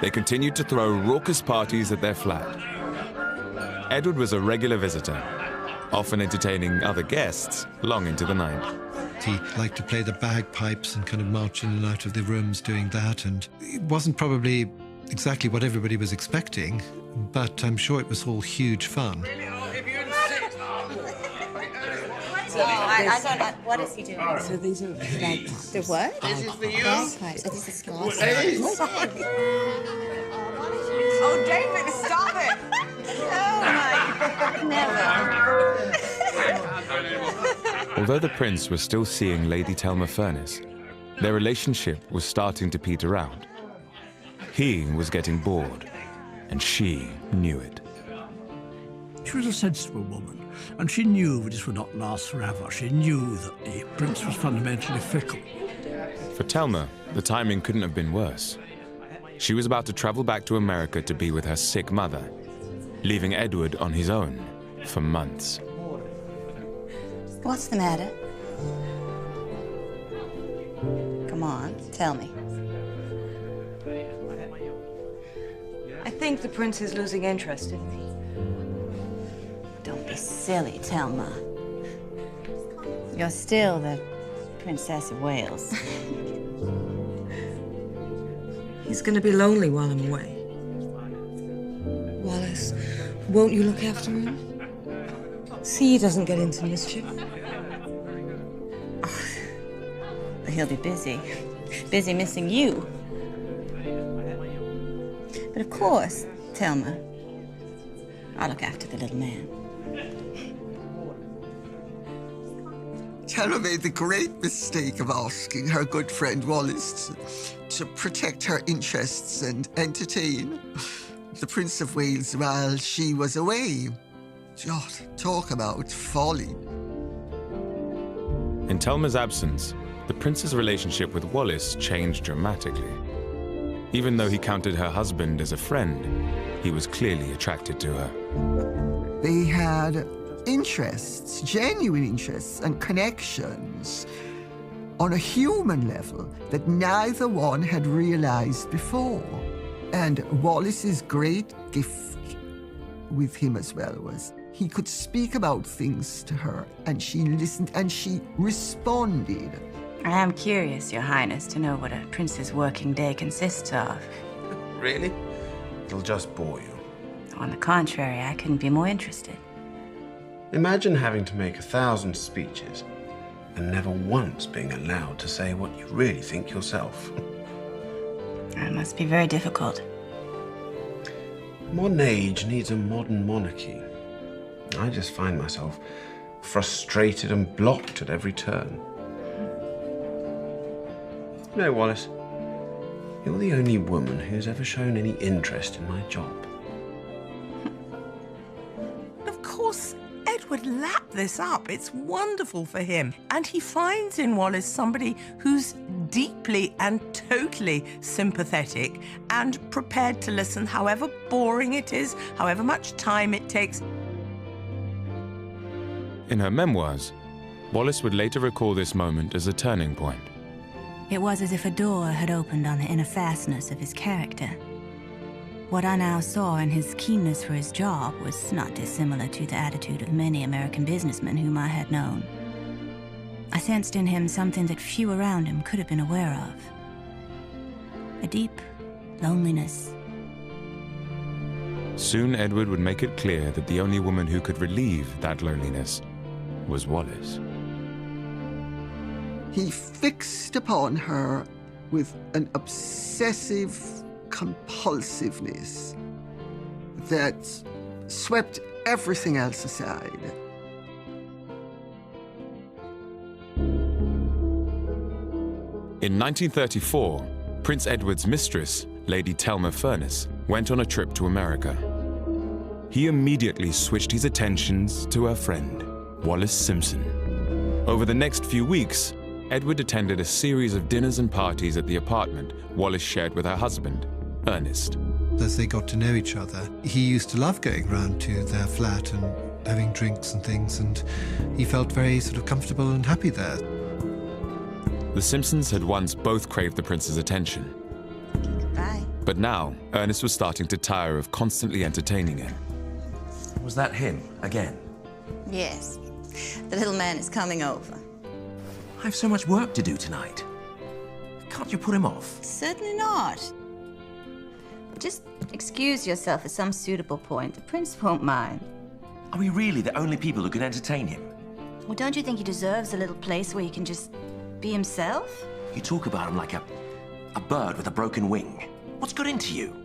[SPEAKER 1] They continued to throw raucous parties at their flat. Edward was a regular visitor, often entertaining other guests long into the night.
[SPEAKER 11] He liked to play the bagpipes and kind of march in and out of the rooms doing that, and it wasn't probably exactly what everybody was expecting, but I'm sure it was all huge fun.
[SPEAKER 12] I don't know. What is he doing?
[SPEAKER 19] So these are like...
[SPEAKER 12] The what?
[SPEAKER 19] This is for you.
[SPEAKER 12] Bagpipes. This is Scottish.
[SPEAKER 3] Oh, David, stop it!
[SPEAKER 12] Oh, my... Never.
[SPEAKER 1] Although the prince was still seeing Lady Thelma Furness, their relationship was starting to peter out. He was getting bored, and she knew it.
[SPEAKER 5] She was a sensible woman, and she knew this would not last forever. She knew that the prince was fundamentally fickle.
[SPEAKER 1] For Thelma, the timing couldn't have been worse. She was about to travel back to America to be with her sick mother, leaving Edward on his own for months.
[SPEAKER 12] What's the matter? Come on, tell me.
[SPEAKER 3] I think the prince is losing interest in me.
[SPEAKER 12] Don't be silly, Thelma. You're still the Princess of Wales.
[SPEAKER 3] He's gonna be lonely while I'm away. Wallis, won't you look after him? See he doesn't get into mischief.
[SPEAKER 12] Oh, he'll be busy. Busy missing you. But of course, Thelma, I'll look after the little man.
[SPEAKER 7] Thelma made the great mistake of asking her good friend Wallis to protect her interests and entertain the Prince of Wales while she was away. Just talk about folly.
[SPEAKER 1] In Thelma's absence, the prince's relationship with Wallis changed dramatically. Even though he counted her husband as a friend, he was clearly attracted to her.
[SPEAKER 7] They had interests, genuine interests and connections on a human level that neither one had realized before. And Wallis's great gift with him as well was he could speak about things to her, and she listened and she responded.
[SPEAKER 15] I am curious, Your Highness, to know what a prince's working day consists of.
[SPEAKER 8] Really? It'll just bore you.
[SPEAKER 15] On the contrary, I couldn't be more interested.
[SPEAKER 8] Imagine having to make 1,000 speeches and never once being allowed to say what you really think yourself.
[SPEAKER 15] That must be very difficult.
[SPEAKER 8] Modern age needs a modern monarchy. I just find myself frustrated and blocked at every turn. You know, Wallis, you're the only woman who's ever shown any interest in my job.
[SPEAKER 9] Of course, Edward lapped this up. It's wonderful for him. And he finds in Wallis somebody who's deeply and totally sympathetic and prepared to listen, however boring it is, however much time it takes.
[SPEAKER 1] In her memoirs, Wallis would later recall this moment as a turning point.
[SPEAKER 12] It was as if a door had opened on the inner fastness of his character. What I now saw in his keenness for his job was not dissimilar to the attitude of many American businessmen whom I had known. I sensed in him something that few around him could have been aware of. A deep loneliness.
[SPEAKER 1] Soon Edward would make it clear that the only woman who could relieve that loneliness was Wallis.
[SPEAKER 7] He fixed upon her with an obsessive compulsiveness that swept everything else aside.
[SPEAKER 1] In 1934, Prince Edward's mistress, Lady Thelma Furness, went on a trip to America. He immediately switched his attentions to her friend, Wallis Simpson. Over the next few weeks, Edward attended a series of dinners and parties at the apartment Wallis shared with her husband, Ernest.
[SPEAKER 11] As they got to know each other, he used to love going round to their flat and having drinks and things, and he felt very sort of comfortable and happy there.
[SPEAKER 1] The Simpsons had once both craved the prince's attention.
[SPEAKER 12] Bye.
[SPEAKER 1] But now, Ernest was starting to tire of constantly entertaining him.
[SPEAKER 16] Was that him again?
[SPEAKER 12] Yes. The little man is coming over.
[SPEAKER 16] I have so much work to do tonight. Can't you put him off?
[SPEAKER 12] Certainly not. Just excuse yourself at some suitable point. The prince won't mind.
[SPEAKER 16] Are we really the only people who can entertain him?
[SPEAKER 12] Well, don't you think he deserves a little place where he can just be himself?
[SPEAKER 16] You talk about him like a bird with a broken wing. What's got into you?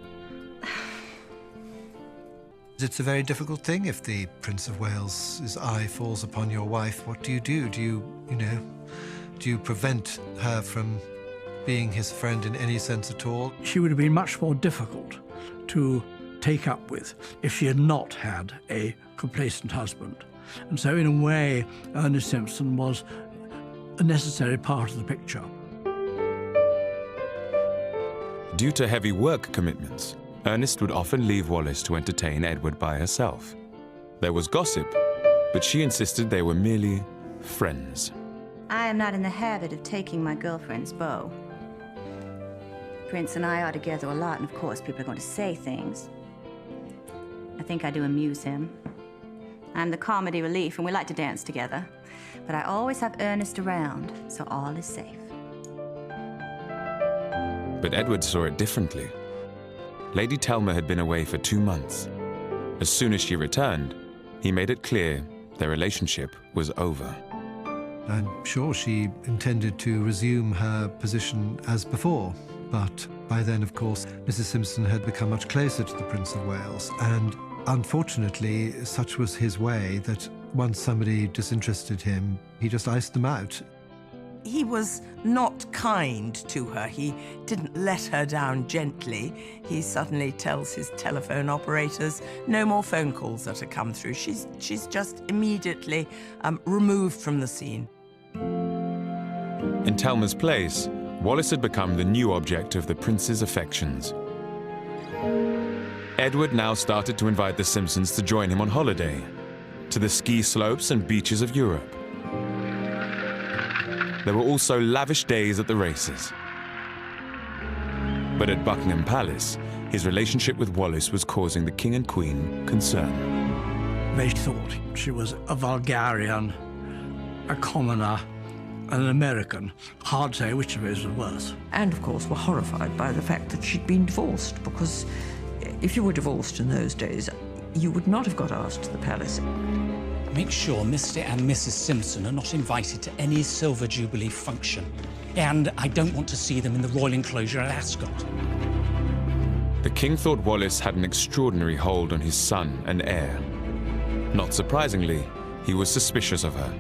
[SPEAKER 11] It's a very difficult thing if the Prince of Wales's eye falls upon your wife. What do? Do you prevent her from being his friend in any sense at all?
[SPEAKER 5] She would have been much more difficult to take up with if she had not had a complacent husband. And so, in a way, Ernest Simpson was a necessary part of the picture.
[SPEAKER 1] Due to heavy work commitments, Ernest would often leave Wallis to entertain Edward by herself. There was gossip, but she insisted they were merely friends.
[SPEAKER 12] I am not in the habit of taking my girlfriend's beau. Prince and I are together a lot, and of course people are going to say things. I think I do amuse him. I'm the comedy relief, and we like to dance together. But I always have Ernest around, so all is safe.
[SPEAKER 1] But Edward saw it differently. Lady Thelma had been away for 2 months. As soon as she returned, he made it clear their relationship was over.
[SPEAKER 11] I'm sure she intended to resume her position as before, but by then, of course, Mrs. Simpson had become much closer to the Prince of Wales, and Unfortunately, such was his way that once somebody disinterested him, he just iced them out.
[SPEAKER 9] He was not kind to her. He didn't let her down gently. He suddenly tells his telephone operators no more phone calls are to come through. She's just immediately removed from the scene.
[SPEAKER 1] In Thelma's place, Wallis had become the new object of the prince's affections. Edward now started to invite the Simpsons to join him on holiday, to the ski slopes and beaches of Europe. There were also lavish days at the races. But at Buckingham Palace, his relationship with Wallis was causing the King and Queen concern.
[SPEAKER 5] They thought she was a vulgarian, a commoner, an American. Hard to say which of those was worse.
[SPEAKER 4] And, of course, were horrified by the fact that she'd been divorced, because if you were divorced in those days, you would not have got asked to the palace.
[SPEAKER 6] Make sure Mr. and Mrs. Simpson are not invited to any Silver Jubilee function. And I don't want to see them in the royal enclosure at Ascot.
[SPEAKER 1] The king thought Wallis had an extraordinary hold on his son and heir. Not surprisingly, he was suspicious of her.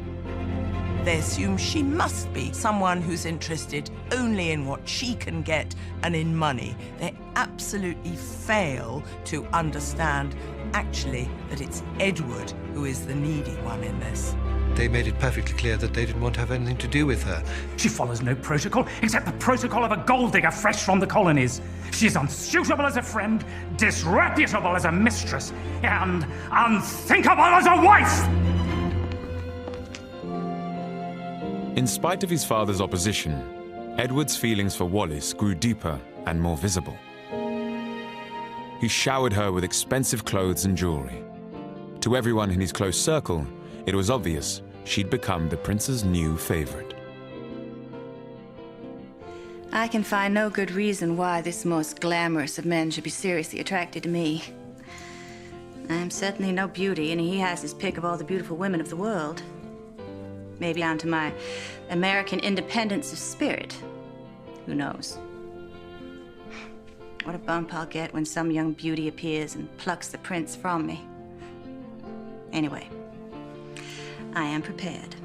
[SPEAKER 9] They assume she must be someone who's interested only in what she can get and in money. They absolutely fail to understand, actually, that it's Edward who is the needy one in this.
[SPEAKER 11] They made it perfectly clear that they didn't want to have anything to do with her.
[SPEAKER 6] She follows no protocol except the protocol of a gold digger fresh from the colonies. She is unsuitable as a friend, disreputable as a mistress, and unthinkable as a wife!
[SPEAKER 1] In spite of his father's opposition, Edward's feelings for Wallis grew deeper and more visible. He showered her with expensive clothes and jewelry. To everyone in his close circle, it was obvious she'd become the prince's new favorite.
[SPEAKER 15] I can find no good reason why this most glamorous of men should be seriously attracted to me. I'm certainly no beauty, and he has his pick of all the beautiful women of the world. Maybe down to my American independence of spirit. Who knows? What a bump I'll get when some young beauty appears and plucks the prince from me. Anyway, I am prepared.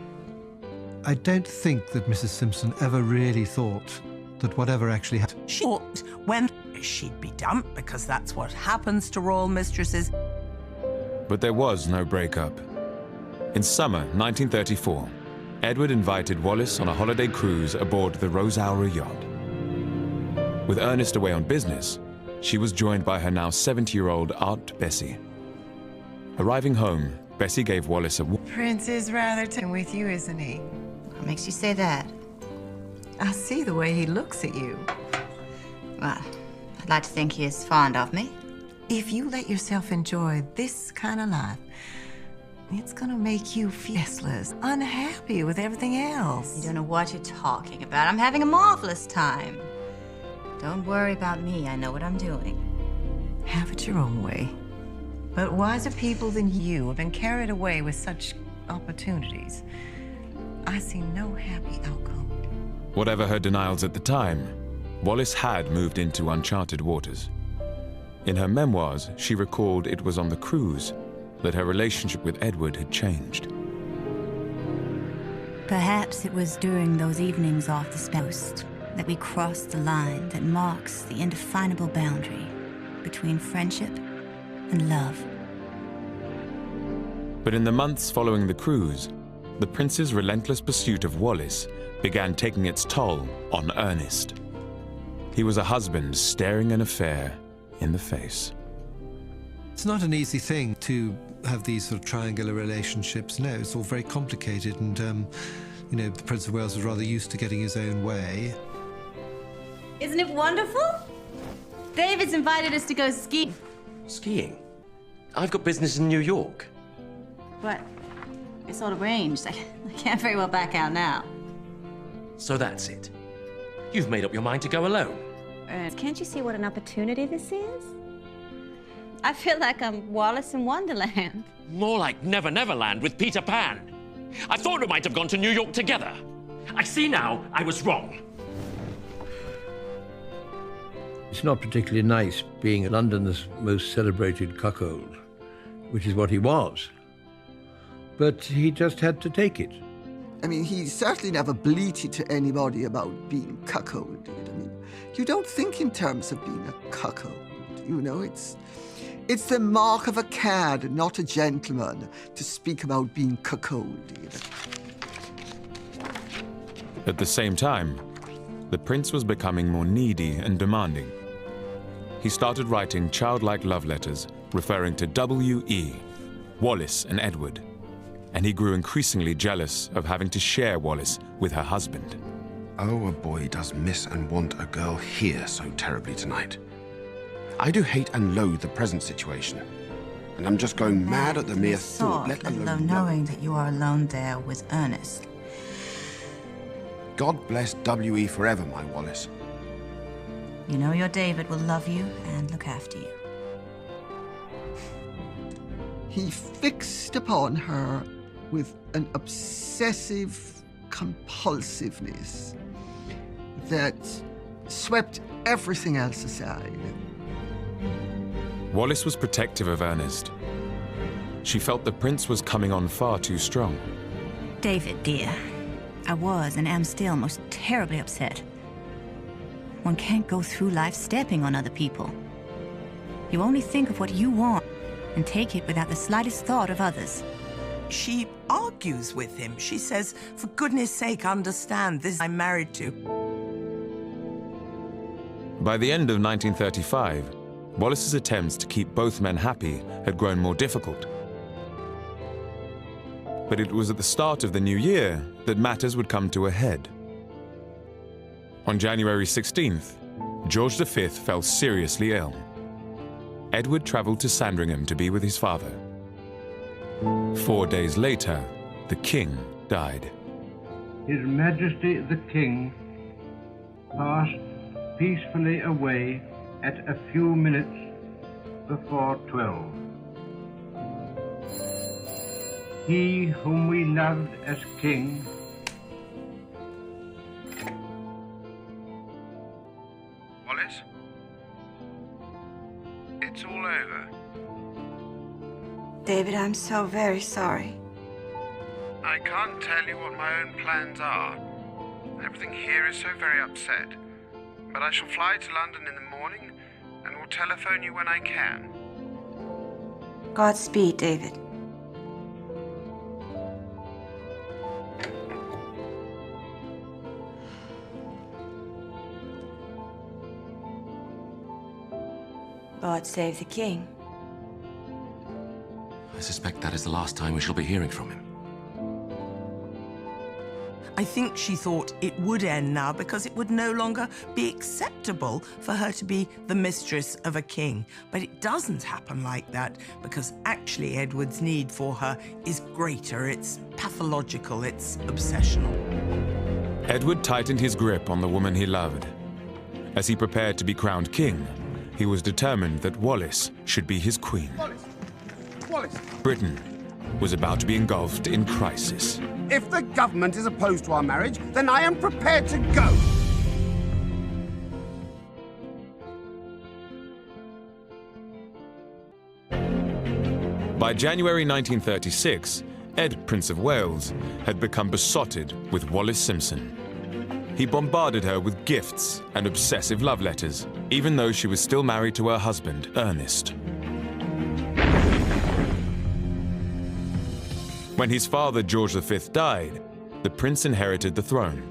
[SPEAKER 11] I don't think that Mrs. Simpson ever really thought that whatever actually happened.
[SPEAKER 9] She thought when she'd be dumped, because that's what happens to royal mistresses.
[SPEAKER 1] But there was no breakup. In summer 1934, Edward invited Wallis on a holiday cruise aboard the Rosaura yacht. With Ernest away on business, she was joined by her now 70-year-old Aunt Bessie. Arriving home, Bessie gave Wallis a...
[SPEAKER 3] Prince is rather taken with you, isn't he?
[SPEAKER 15] What makes you say that?
[SPEAKER 3] I see the way he looks at you.
[SPEAKER 15] Well, I'd like to think he is fond of me.
[SPEAKER 3] If you let yourself enjoy this kind of life, it's gonna make you feel restless, unhappy with everything else.
[SPEAKER 15] You don't know what you're talking about. I'm having a marvelous time. Don't worry about me. I know what I'm doing.
[SPEAKER 3] Have it your own way. But wiser people than you have been carried away with such opportunities. I see no happy outcome.
[SPEAKER 1] Whatever her denials at the time, Wallis had moved into uncharted waters. In her memoirs, she recalled it was on the cruise that her relationship with Edward had changed.
[SPEAKER 12] Perhaps it was during those evenings off the coast that we crossed the line that marks the indefinable boundary between friendship and love.
[SPEAKER 1] But in the months following the cruise, the prince's relentless pursuit of Wallis began taking its toll on Ernest. He was a husband staring an affair in the face.
[SPEAKER 11] It's not an easy thing to have these sort of triangular relationships. No, it's all very complicated, and you know, the Prince of Wales was rather used to getting his own way.
[SPEAKER 19] Isn't it wonderful? David's invited us to go skiing.
[SPEAKER 16] Skiing? I've got business in New York.
[SPEAKER 19] But it's all arranged. I can't very well back out now.
[SPEAKER 16] So that's it. You've made up your mind to go alone.
[SPEAKER 19] Can't you see what an opportunity this is? I feel like I'm Wallis in Wonderland.
[SPEAKER 16] More like Never Never Land with Peter Pan. I thought we might have gone to New York together. I see now I was wrong.
[SPEAKER 17] It's not particularly nice being London's most celebrated cuckold which is what he was. But he just had to take it.
[SPEAKER 7] I mean, he certainly never bleated to anybody about being cuckolded. I mean, you don't think in terms of being a cuckold, you know? It's the mark of a cad, not a gentleman, to speak about being cuckolded.
[SPEAKER 1] At the same time, the prince was becoming more needy and demanding. He started writing childlike love letters referring to W.E., Wallis and Edward, and he grew increasingly jealous of having to share Wallis with her husband.
[SPEAKER 8] Oh, a boy does miss and want a girl here so terribly tonight. I do hate and loathe the present situation, and I'm just going mad at the mere thought, let alone
[SPEAKER 10] knowing that you are alone there with Ernest.
[SPEAKER 8] God bless W.E. forever, my Wallis.
[SPEAKER 10] You know your David will love you and look after you.
[SPEAKER 7] He fixed upon her with an obsessive compulsiveness that swept everything else aside.
[SPEAKER 1] Wallis was protective of Ernest. She felt the prince was coming on far too strong.
[SPEAKER 10] David, dear, I was and am still most terribly upset. One can't go through life stepping on other people. You only think of what you want and take it without the slightest thought of others.
[SPEAKER 9] She argues with him. She says, for goodness sake, understand, this I'm married to.
[SPEAKER 1] By the end of 1935, Wallis's attempts to keep both men happy had grown more difficult. But it was at the start of the new year that matters would come to a head. On January 16th, George V fell seriously ill. Edward travelled to Sandringham to be with his father. 4 days later, the king died.
[SPEAKER 20] His Majesty the King passed peacefully away at a few minutes before 12. He whom we loved as king
[SPEAKER 8] Wallis? It's all over.
[SPEAKER 21] David, I'm so very sorry.
[SPEAKER 8] I can't tell you what my own plans are. Everything here is so very upset. But I shall fly to London in the morning and will telephone you when I can.
[SPEAKER 21] Godspeed, David. God save the king.
[SPEAKER 16] I suspect that is the last time we shall be hearing from him.
[SPEAKER 9] I think she thought it would end now because it would no longer be acceptable for her to be the mistress of a king. But it doesn't happen like that because actually Edward's need for her is greater. It's pathological, it's obsessional.
[SPEAKER 1] Edward tightened his grip on the woman he loved. As he prepared to be crowned king, he was determined that Wallis should be his queen.
[SPEAKER 8] Wallis!
[SPEAKER 1] Britain was about to be engulfed in crisis.
[SPEAKER 8] If the government is opposed to our marriage, then I am prepared to go.
[SPEAKER 1] By January 1936, Ed, Prince of Wales, had become besotted with Wallis Simpson. He bombarded her with gifts and obsessive love letters, even though she was still married to her husband, Ernest. When his father, George V, died, the prince inherited the throne.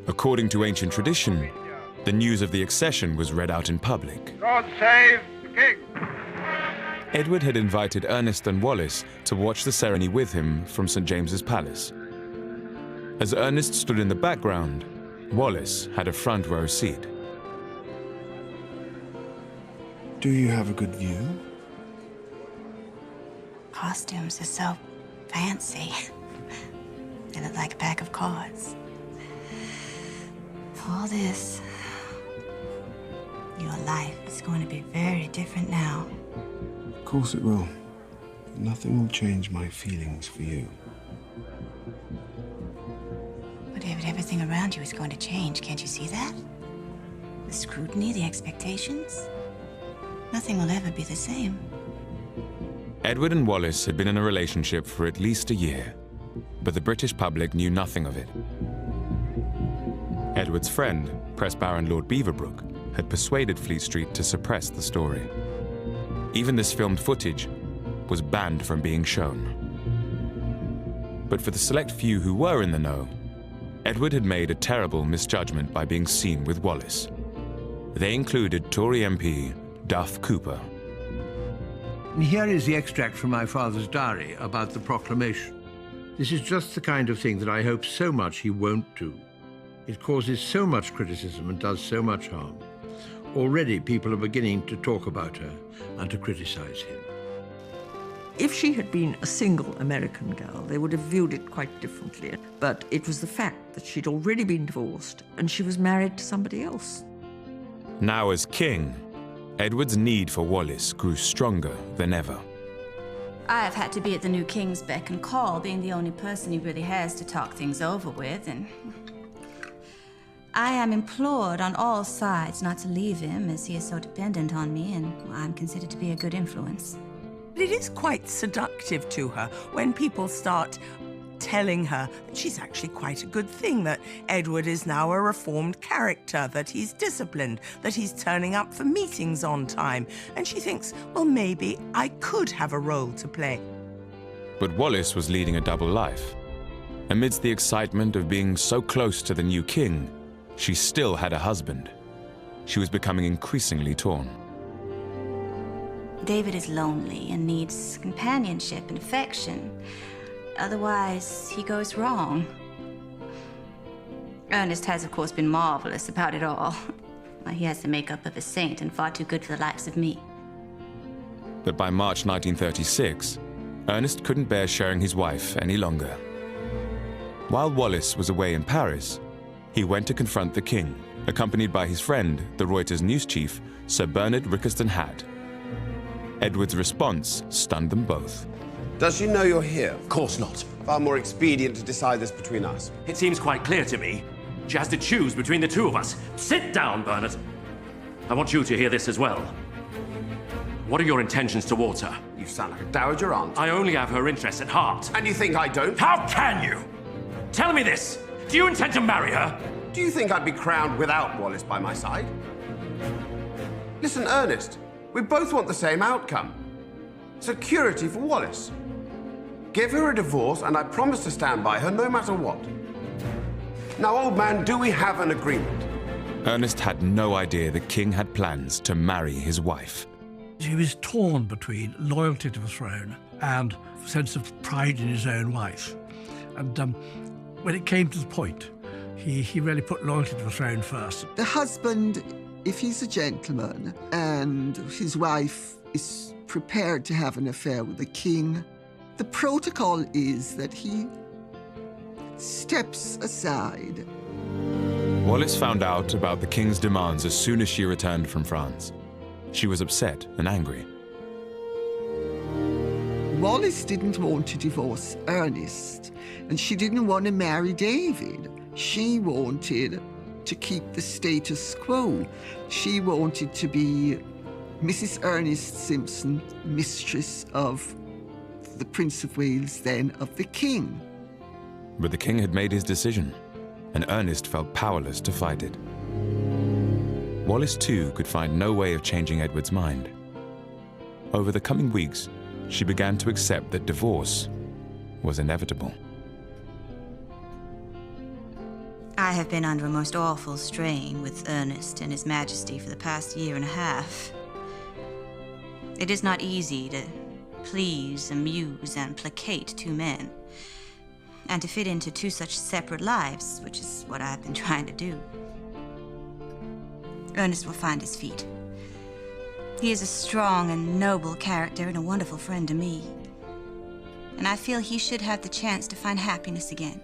[SPEAKER 1] According to ancient tradition, the news of the accession was read out in public.
[SPEAKER 20] God save the king!
[SPEAKER 1] Edward had invited Ernest and Wallis to watch the ceremony with him from St. James's Palace. As Ernest stood in the background, Wallis had a front row seat.
[SPEAKER 8] Do you have a good view?
[SPEAKER 10] Costumes are so fancy. They look like a pack of cards. All this, your life is going to be very different now.
[SPEAKER 8] Of course it will. Nothing will change my feelings for you.
[SPEAKER 10] But David, everything around you is going to change. Can't you see that? The scrutiny, the expectations. Nothing will ever be the same.
[SPEAKER 1] Edward and Wallis had been in a relationship for at least a year, but the British public knew nothing of it. Edward's friend, Press Baron Lord Beaverbrook, had persuaded Fleet Street to suppress the story. Even this filmed footage was banned from being shown. But for the select few who were in the know, Edward had made a terrible misjudgment by being seen with Wallis. They included Tory MP Duff Cooper.
[SPEAKER 17] Here is the extract from my father's diary about the proclamation. This is just the kind of thing that I hope so much he won't do. It causes so much criticism and does so much harm. Already people are beginning to talk about her and to criticize him.
[SPEAKER 4] If she had been a single American girl, they would have viewed it quite differently. But it was the fact that she'd already been divorced and she was married to somebody else.
[SPEAKER 1] Now as king, Edward's need for Wallis grew stronger than ever.
[SPEAKER 21] I have had to be at the new king's beck and call, being the only person he really has to talk things over with, and I am implored on all sides not to leave him, as he is so dependent on me, and I'm considered to be a good influence.
[SPEAKER 9] It is quite seductive to her when people start telling her that she's actually quite a good thing, that Edward is now a reformed character, that he's disciplined, that he's turning up for meetings on time. And she thinks, well, maybe I could have a role to play.
[SPEAKER 1] But Wallis was leading a double life. Amidst the excitement of being so close to the new king, she still had a husband. She was becoming increasingly torn.
[SPEAKER 21] David is lonely and needs companionship and affection. Otherwise, he goes wrong. Ernest has, of course, been marvelous about it all. He has the makeup of a saint and far too good for the likes of me.
[SPEAKER 1] But by March 1936, Ernest couldn't bear sharing his wife any longer. While Wallis was away in Paris, he went to confront the king, accompanied by his friend, the Reuters news chief, Sir Bernard Rickerston-Hatt. Edward's response stunned them both.
[SPEAKER 8] Does she know you're here?
[SPEAKER 2] Of course not.
[SPEAKER 8] Far more expedient to decide this between us.
[SPEAKER 2] It seems quite clear to me. She has to choose between the two of us. Sit down, Bernard. I want you to hear this as well. What are your intentions towards her?
[SPEAKER 8] You sound like a dowager aunt.
[SPEAKER 2] I only have her interests at heart.
[SPEAKER 8] And you think I don't?
[SPEAKER 2] How can you? Tell me this. Do you intend to marry her?
[SPEAKER 8] Do you think I'd be crowned without Wallis by my side? Listen, Ernest, we both want the same outcome. Security for Wallis. Give her a divorce, and I promise to stand by her no matter what. Now, old man, do we have an agreement?
[SPEAKER 1] Ernest had no idea the king had plans to marry his wife.
[SPEAKER 5] He was torn between loyalty to the throne and a sense of pride in his own wife. And when it came to the point, he really put loyalty to the throne first.
[SPEAKER 7] The husband, if he's a gentleman and his wife is prepared to have an affair with the king, the protocol is that he steps aside.
[SPEAKER 1] Wallis found out about the king's demands as soon as she returned from France. She was upset and angry.
[SPEAKER 7] Wallis didn't want to divorce Ernest, and she didn't want to marry David. She wanted to keep the status quo. She wanted to be Mrs. Ernest Simpson, mistress of the Prince of Wales, then of the king.
[SPEAKER 1] But the king had made his decision, and Ernest felt powerless to fight it. Wallis, too, could find no way of changing Edward's mind. Over the coming weeks, she began to accept that divorce was inevitable.
[SPEAKER 21] I have been under a most awful strain with Ernest and His Majesty for the past year and a half. It is not easy to please, amuse, and placate two men, and to fit into two such separate lives, which is what I've been trying to do. Ernest will find his feet. He is a strong and noble character and a wonderful friend to me. And I feel he should have the chance to find happiness again.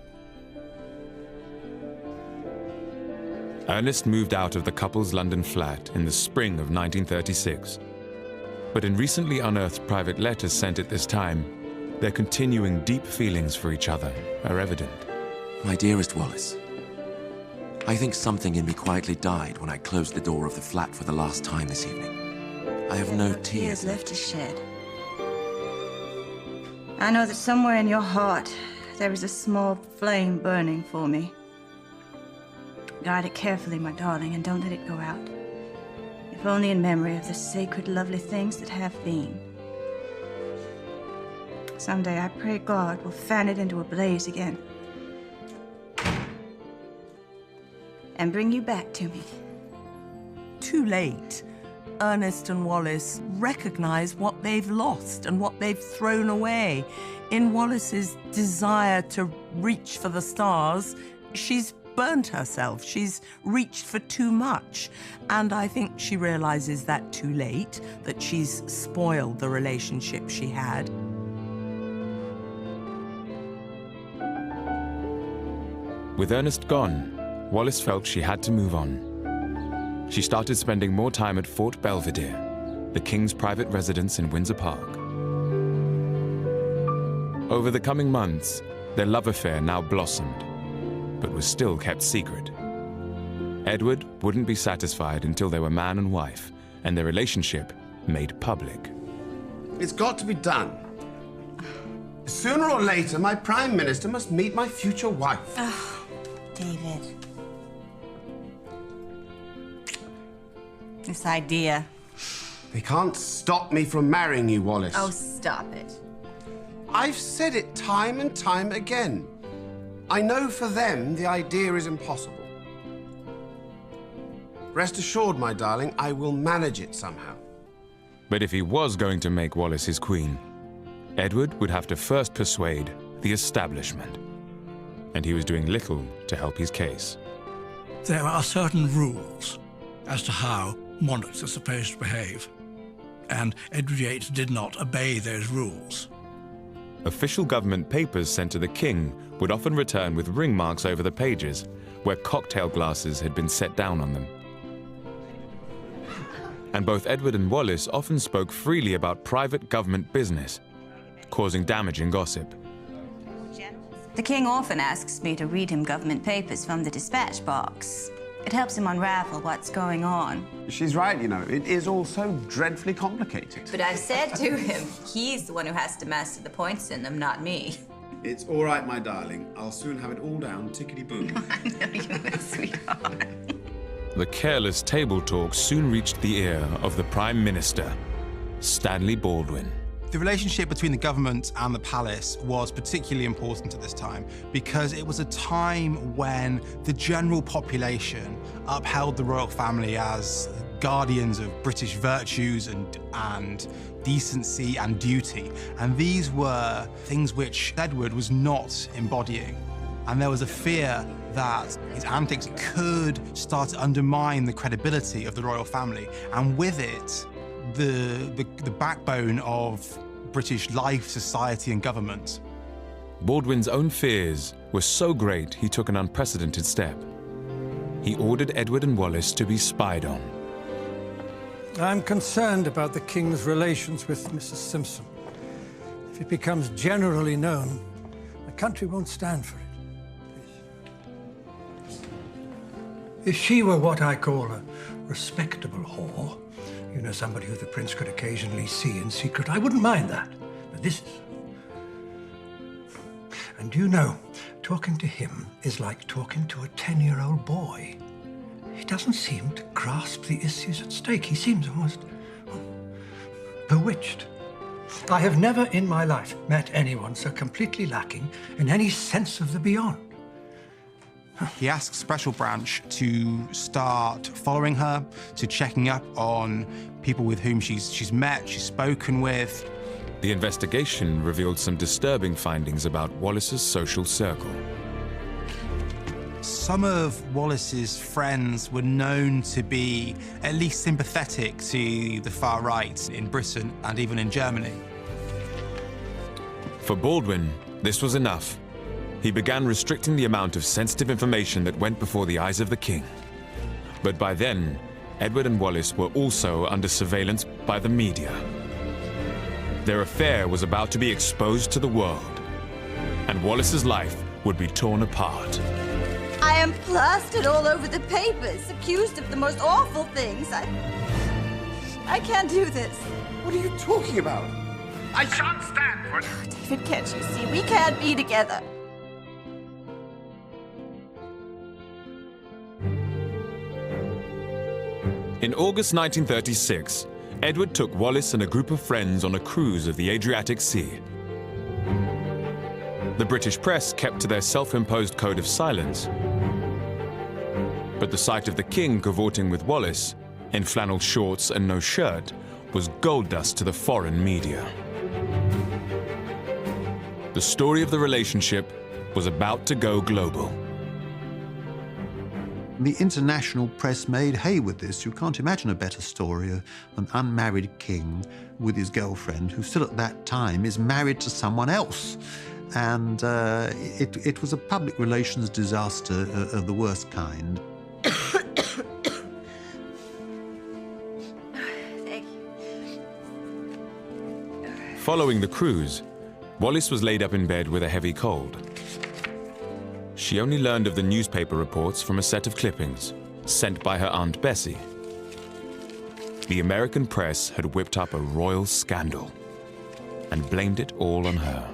[SPEAKER 1] Ernest moved out of the couple's London flat in the spring of 1936. But in recently unearthed private letters sent at this time, their continuing deep feelings for each other are evident.
[SPEAKER 16] My dearest Wallis, I think something in me quietly died when I closed the door of the flat for the last time this evening. I have no tears
[SPEAKER 21] left to shed.
[SPEAKER 12] I know that somewhere in your heart there is a small flame burning for me. Guard it carefully, my darling, and don't let it go out. If only in memory of the sacred, lovely things that have been. Someday I pray God will fan it into a blaze again. And bring you back to me.
[SPEAKER 9] Too late. Ernest and Wallis recognize what they've lost and what they've thrown away. In Wallis's desire to reach for the stars, she's burnt herself. She's reached for too much. And I think she realizes that too late, that she's spoiled the relationship she had.
[SPEAKER 1] With Ernest gone, Wallis felt she had to move on. She started spending more time at Fort Belvedere, the King's private residence in Windsor Park. Over the coming months, their love affair now blossomed, but was still kept secret. Edward wouldn't be satisfied until they were man and wife, and their relationship made public.
[SPEAKER 8] It's got to be done. Sooner or later, my Prime Minister must meet my future wife.
[SPEAKER 12] Oh, David. This idea.
[SPEAKER 8] They can't stop me from marrying you, Wallis.
[SPEAKER 12] Oh, stop it.
[SPEAKER 8] I've said it time and time again. I know for them the idea is impossible. Rest assured, my darling, I will manage it somehow.
[SPEAKER 1] But if he was going to make Wallis his queen, Edward would have to first persuade the establishment. And he was doing little to help his case.
[SPEAKER 5] There are certain rules as to how monarchs are supposed to behave, and Edward VIII did not obey those rules.
[SPEAKER 1] Official government papers sent to the king would often return with ring marks over the pages, where cocktail glasses had been set down on them. And both Edward and Wallis often spoke freely about private government business, causing damaging gossip.
[SPEAKER 12] The king often asks me to read him government papers from the dispatch box. It helps him unravel what's going on.
[SPEAKER 8] She's right, you know. It is all so dreadfully complicated.
[SPEAKER 12] But I've said to him, he's the one who has to master the points in them, not me.
[SPEAKER 8] It's all right, my darling. I'll soon have it all down, tickety-boom.
[SPEAKER 12] I know you're a sweetheart.
[SPEAKER 1] The careless table talk soon reached the ear of the Prime Minister, Stanley Baldwin.
[SPEAKER 14] The relationship between the government and the palace was particularly important at this time because it was a time when the general population upheld the royal family as guardians of British virtues and decency and duty. And these were things which Edward was not embodying. And there was a fear that his antics could start to undermine the credibility of the royal family. And with it, the backbone of British life, society, and government.
[SPEAKER 1] Baldwin's own fears were so great he took an unprecedented step. He ordered Edward and Wallis to be spied on.
[SPEAKER 22] I'm concerned about the King's relations with Mrs. Simpson. If it becomes generally known, the country won't stand for it. If she were what I call a respectable whore, you know, somebody who the prince could occasionally see in secret, I wouldn't mind that. But this is... And you know, talking to him is like talking to a 10-year-old boy. He doesn't seem to grasp the issues at stake. He seems almost bewitched. I have never in my life met anyone so completely lacking in any sense of the beyond.
[SPEAKER 14] He asks Special Branch to start following her, to checking up on people with whom she's met, she's spoken with.
[SPEAKER 1] The investigation revealed some disturbing findings about Wallis's social circle.
[SPEAKER 14] Some of Wallis's friends were known to be at least sympathetic to the far right in Britain and even in Germany.
[SPEAKER 1] For Baldwin, this was enough. He began restricting the amount of sensitive information that went before the eyes of the king. But by then, Edward and Wallis were also under surveillance by the media. Their affair was about to be exposed to the world, and Wallis's life would be torn apart.
[SPEAKER 12] I am plastered all over the papers, accused of the most awful things. I can't do this.
[SPEAKER 8] What are you talking about? I shan't stand for it.
[SPEAKER 19] David, can't you see? We can't be together.
[SPEAKER 1] In August 1936, Edward took Wallis and a group of friends on a cruise of the Adriatic Sea. The British press kept to their self-imposed code of silence. But the sight of the king cavorting with Wallis, in flannel shorts and no shirt, was gold dust to the foreign media. The story of the relationship was about to go global.
[SPEAKER 13] The international press made hay with this. You can't imagine a better story of an unmarried king with his girlfriend, who still at that time is married to someone else. And it was a public relations disaster of the worst kind.
[SPEAKER 19] Thank you.
[SPEAKER 1] Following the cruise, Wallis was laid up in bed with a heavy cold. She only learned of the newspaper reports from a set of clippings sent by her Aunt Bessie. The American press had whipped up a royal scandal and blamed it all on her.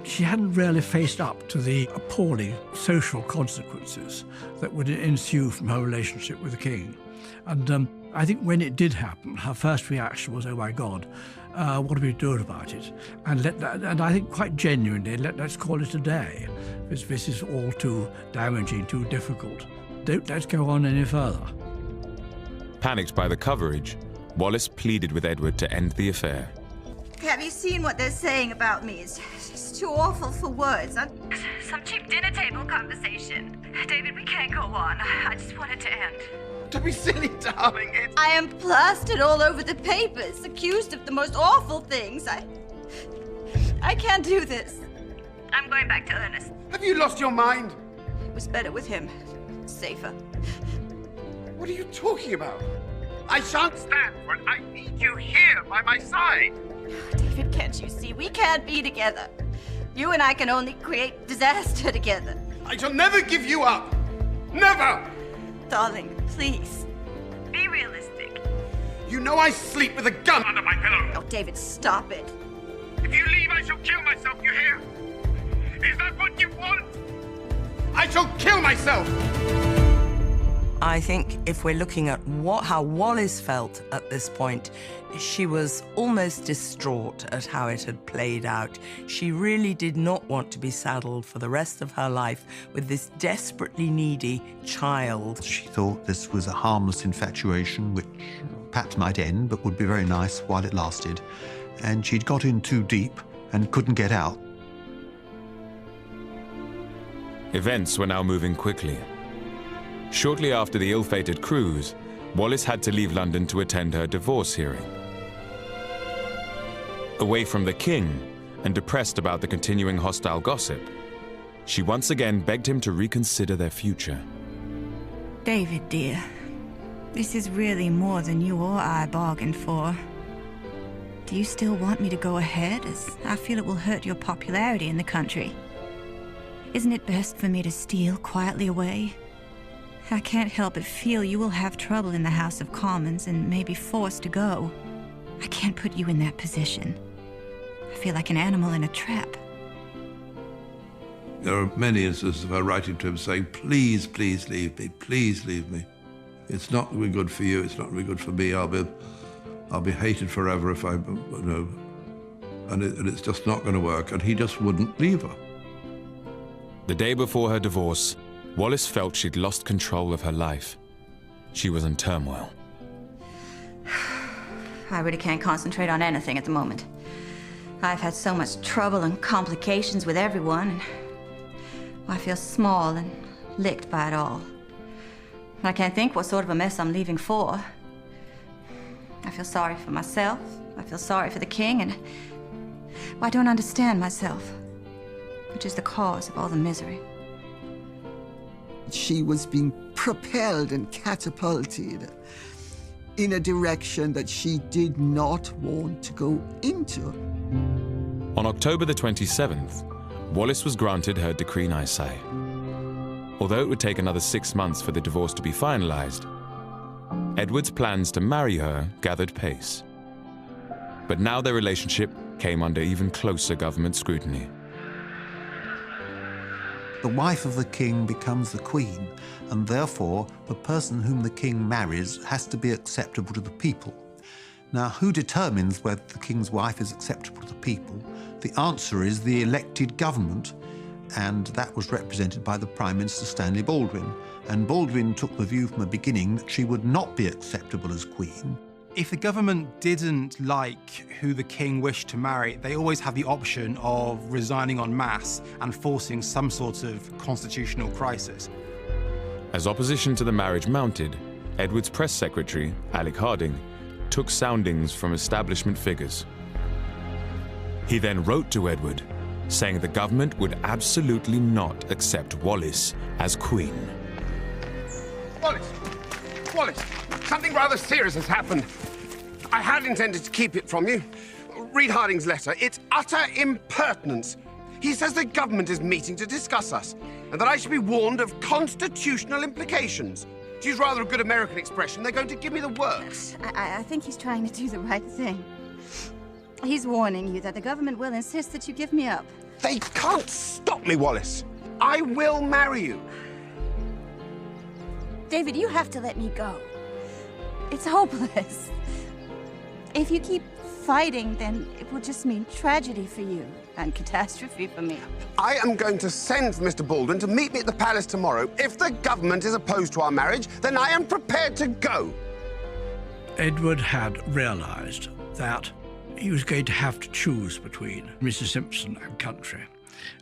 [SPEAKER 5] She hadn't really faced up to the appalling social consequences that would ensue from her relationship with the king. And I think when it did happen, her first reaction was, oh my God, what are we doing about it? And I think quite genuinely, let's call it a day. This is all too damaging, too difficult. Let's go on any further.
[SPEAKER 1] Panicked by the coverage, Wallis pleaded with Edward to end the affair.
[SPEAKER 19] Have you seen what they're saying about me? It's too awful for words. Some cheap dinner table conversation. David, we can't go on. I just want it to end.
[SPEAKER 8] Don't be silly, darling.
[SPEAKER 19] I am plastered all over the papers, accused of the most awful things. I can't do this. I'm going back to Ernest.
[SPEAKER 8] Have you lost your mind?
[SPEAKER 19] It was better with him. Safer.
[SPEAKER 8] What are you talking about? I shan't stand for it. I need you here by my side.
[SPEAKER 19] David, can't you see? We can't be together. You and I can only create disaster together.
[SPEAKER 8] I shall never give you up. Never!
[SPEAKER 19] Darling, please. Be realistic.
[SPEAKER 8] You know I sleep with a gun under my pillow.
[SPEAKER 19] Oh, David, stop it.
[SPEAKER 8] If you leave, I shall kill myself, you hear? Is that what you want? I shall kill myself!
[SPEAKER 9] I think if we're looking at how Wallis felt at this point, she was almost distraught at how it had played out. She really did not want to be saddled for the rest of her life with this desperately needy child.
[SPEAKER 13] She thought this was a harmless infatuation, which perhaps might end, but would be very nice while it lasted. And she'd got in too deep and couldn't get out.
[SPEAKER 1] Events were now moving quickly. Shortly after the ill-fated cruise, Wallis had to leave London to attend her divorce hearing. Away from the king and depressed about the continuing hostile gossip, she once again begged him to reconsider their future.
[SPEAKER 15] David, dear, this is really more than you or I bargained for. Do you still want me to go ahead, as I feel it will hurt your popularity in the country? Isn't it best for me to steal quietly away? I can't help but feel you will have trouble in the House of Commons and may be forced to go. I can't put you in that position. I feel like an animal in a trap.
[SPEAKER 17] There are many instances of her writing to him saying, please, please leave me, please leave me. It's not going to be good for you, it's not going to be good for me. I'll be hated forever if I, and it's just not going to work. And he just wouldn't leave her.
[SPEAKER 1] The day before her divorce, Wallis felt she'd lost control of her life. She was in turmoil.
[SPEAKER 19] I really can't concentrate on anything at the moment. I've had so much trouble and complications with everyone, and I feel small and licked by it all. I can't think what sort of a mess I'm leaving for. I feel sorry for myself, I feel sorry for the king, and I don't understand myself, which is the cause of all the misery.
[SPEAKER 7] She was being propelled and catapulted in a direction that she did not want to go into.
[SPEAKER 1] On October the 27th, Wallis was granted her decree nisi. Although it would take another 6 months for the divorce to be finalized, Edward's plans to marry her gathered pace. But now their relationship came under even closer government scrutiny.
[SPEAKER 13] The wife of the king becomes the queen, and therefore the person whom the king marries has to be acceptable to the people. Now, who determines whether the king's wife is acceptable to the people? The answer is the elected government, and that was represented by the Prime Minister Stanley Baldwin. And Baldwin took the view from the beginning that she would not be acceptable as queen.
[SPEAKER 14] If the government didn't like who the king wished to marry, they always had the option of resigning en masse and forcing some sort of constitutional crisis.
[SPEAKER 1] As opposition to the marriage mounted, Edward's press secretary, Alec Harding, took soundings from establishment figures. He then wrote to Edward, saying the government would absolutely not accept Wallis as queen.
[SPEAKER 8] Wallis, something rather serious has happened. I had intended to keep it from you. Read Harding's letter. It's utter impertinence. He says the government is meeting to discuss us, and that I should be warned of constitutional implications. To use rather a good American expression, they're going to give me the works.
[SPEAKER 12] I think he's trying to do the right thing. He's warning you that the government will insist that you give me up.
[SPEAKER 8] They can't stop me, Wallis. I will marry you.
[SPEAKER 12] David, you have to let me go. It's hopeless. If you keep fighting, then it will just mean tragedy for you and catastrophe for me.
[SPEAKER 8] I am going to send for Mr. Baldwin to meet me at the palace tomorrow. If the government is opposed to our marriage, then I am prepared to go.
[SPEAKER 5] Edward had realised that he was going to have to choose between Mrs. Simpson and country,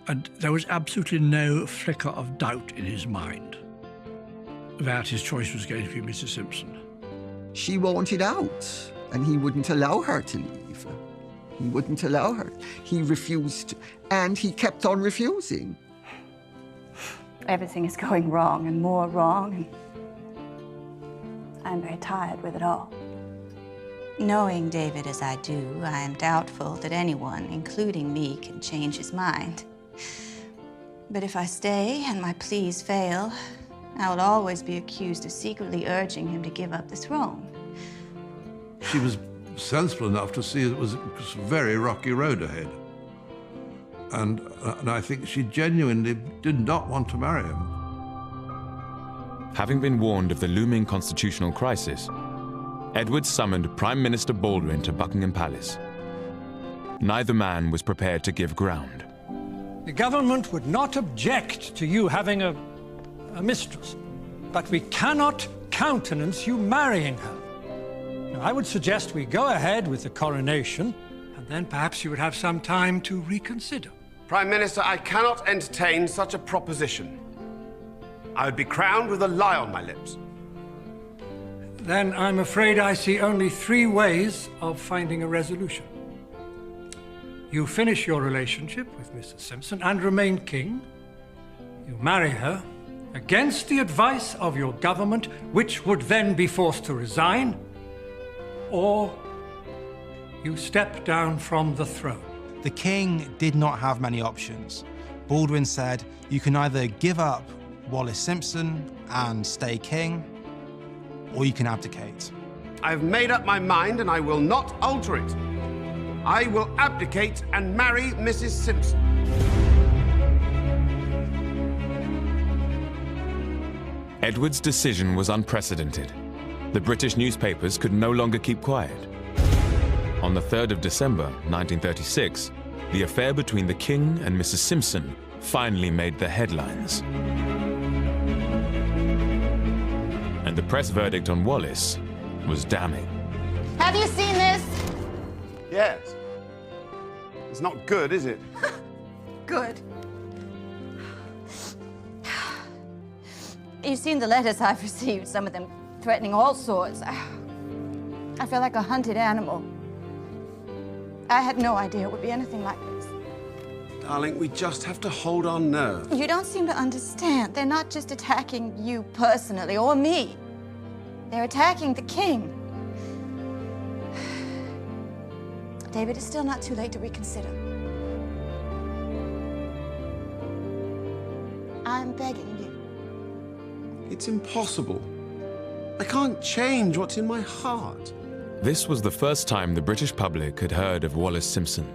[SPEAKER 5] and there was absolutely no flicker of doubt in his mind that his choice was going to be Mrs. Simpson.
[SPEAKER 7] She wanted out, and he wouldn't allow her to leave. He wouldn't allow her. He refused, and he kept on refusing.
[SPEAKER 12] Everything is going wrong and more wrong, and I'm very tired with it all.
[SPEAKER 21] Knowing David as I do, I am doubtful that anyone, including me, can change his mind. But if I stay and my pleas fail, I will always be accused of secretly urging him to give up the throne.
[SPEAKER 17] She was sensible enough to see it was a very rocky road ahead. And I think she genuinely did not want to marry him.
[SPEAKER 1] Having been warned of the looming constitutional crisis, Edward summoned Prime Minister Baldwin to Buckingham Palace. Neither man was prepared to give ground.
[SPEAKER 22] The government would not object to you having a mistress, but we cannot countenance you marrying her. Now, I would suggest we go ahead with the coronation, and then perhaps you would have some time to reconsider.
[SPEAKER 8] Prime Minister, I cannot entertain such a proposition. I would be crowned with a lie on my lips.
[SPEAKER 22] Then I'm afraid I see only 3 ways of finding a resolution. You finish your relationship with Mrs. Simpson and remain king. You marry her against the advice of your government, which would then be forced to resign, or you step down from the throne.
[SPEAKER 14] The king did not have many options. Baldwin said, you can either give up Wallis Simpson and stay king, or you can abdicate.
[SPEAKER 8] I've made up my mind and I will not alter it. I will abdicate and marry Mrs. Simpson.
[SPEAKER 1] Edward's decision was unprecedented. The British newspapers could no longer keep quiet. On the 3rd of December, 1936, the affair between the king and Mrs. Simpson finally made the headlines. And the press verdict on Wallis was damning.
[SPEAKER 19] Have you seen this?
[SPEAKER 8] Yes. It's not good, is it?
[SPEAKER 12] Good. You've seen the letters I've received, some of them threatening all sorts. I feel like a hunted animal. I had no idea it would be anything like this.
[SPEAKER 8] Darling, we just have to hold our nerve.
[SPEAKER 12] You don't seem to understand. They're not just attacking you personally or me. They're attacking the king. David, it's still not too late to reconsider. I'm begging you.
[SPEAKER 8] It's impossible. I can't change what's in my heart.
[SPEAKER 1] This was the first time the British public had heard of Wallis Simpson,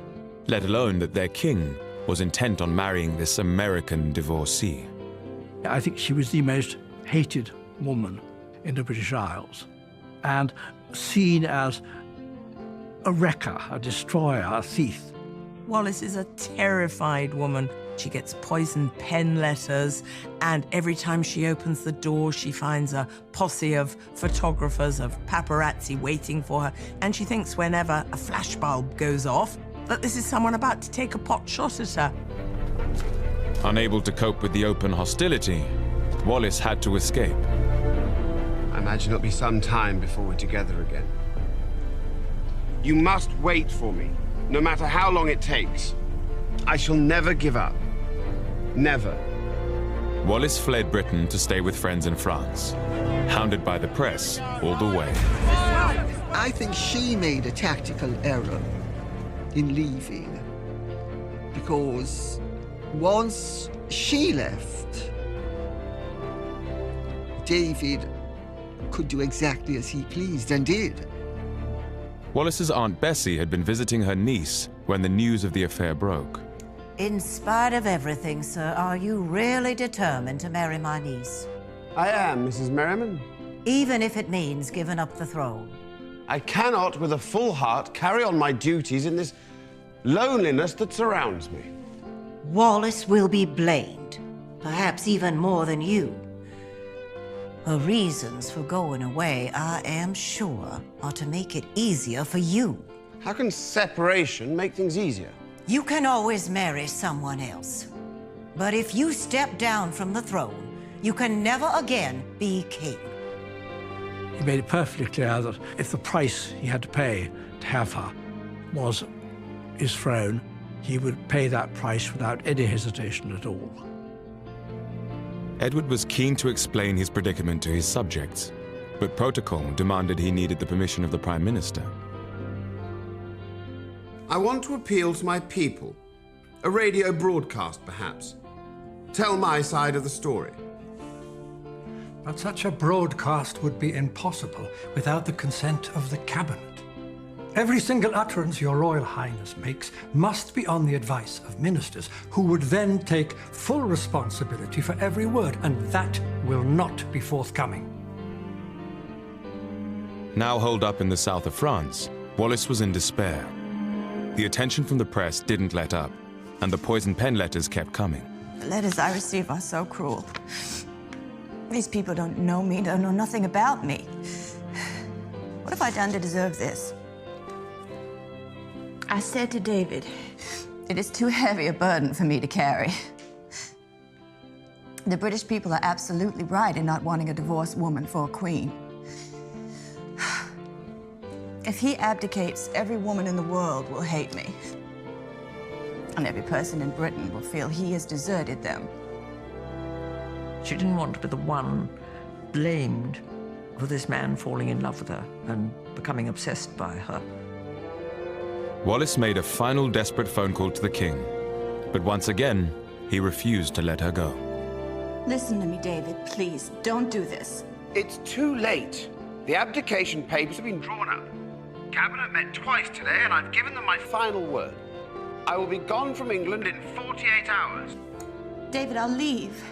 [SPEAKER 1] let alone that their king was intent on marrying this American divorcee.
[SPEAKER 5] I think she was the most hated woman in the British Isles and seen as a wrecker, a destroyer, a thief.
[SPEAKER 9] Wallis is a terrified woman. She gets poisoned pen letters, and every time she opens the door, she finds a posse of photographers, of paparazzi waiting for her, and she thinks whenever a flashbulb goes off that this is someone about to take a pot shot at her.
[SPEAKER 1] Unable to cope with the open hostility, Wallis had to escape.
[SPEAKER 8] I imagine it'll be some time before we're together again. You must wait for me, no matter how long it takes. I shall never give up. Never.
[SPEAKER 1] Wallis fled Britain to stay with friends in France, hounded by the press all the way.
[SPEAKER 7] I think she made a tactical error in leaving, because once she left, David could do exactly as he pleased, and did.
[SPEAKER 1] Wallis's Aunt Bessie had been visiting her niece when the news of the affair broke.
[SPEAKER 6] In spite of everything, sir, are you really determined to marry my niece?
[SPEAKER 8] I am, Mrs. Merriman.
[SPEAKER 6] Even if it means giving up the throne?
[SPEAKER 8] I cannot, with a full heart, carry on my duties in this loneliness that surrounds me.
[SPEAKER 6] Wallis will be blamed, perhaps even more than you. Her reasons for going away, I am sure, are to make it easier for you.
[SPEAKER 8] How can separation make things easier?
[SPEAKER 6] You can always marry someone else. But if you step down from the throne, you can never again be king.
[SPEAKER 5] He made it perfectly clear that if the price he had to pay to have her was his throne, he would pay that price without any hesitation at all.
[SPEAKER 1] Edward was keen to explain his predicament to his subjects, but protocol demanded he needed the permission of the Prime Minister.
[SPEAKER 8] I want to appeal to my people. A radio broadcast, perhaps. Tell my side of the story.
[SPEAKER 22] But such a broadcast would be impossible without the consent of the Cabinet. Every single utterance Your Royal Highness makes must be on the advice of ministers, who would then take full responsibility for every word, and that will not be forthcoming.
[SPEAKER 1] Now holed up in the south of France, Wallis was in despair. The attention from the press didn't let up, and the poisoned pen letters kept coming.
[SPEAKER 18] The letters I receive are so cruel. These people don't know me, don't know nothing about me. What have I done to deserve this? I said to David, it is too heavy a burden for me to carry. The British people are absolutely right in not wanting a divorced woman for a queen. If he abdicates, every woman in the world will hate me. And every person in Britain will feel he has deserted them.
[SPEAKER 4] She didn't want to be the one blamed for this man falling in love with her and becoming obsessed by her.
[SPEAKER 1] Wallis made a final desperate phone call to the king, but once again, he refused to let her go.
[SPEAKER 18] Listen to me, David, please, don't do this.
[SPEAKER 8] It's too late. The abdication papers have been drawn up. Cabinet met twice today, and I've given them my final word. I will be gone from England in 48 hours.
[SPEAKER 18] David, I'll leave.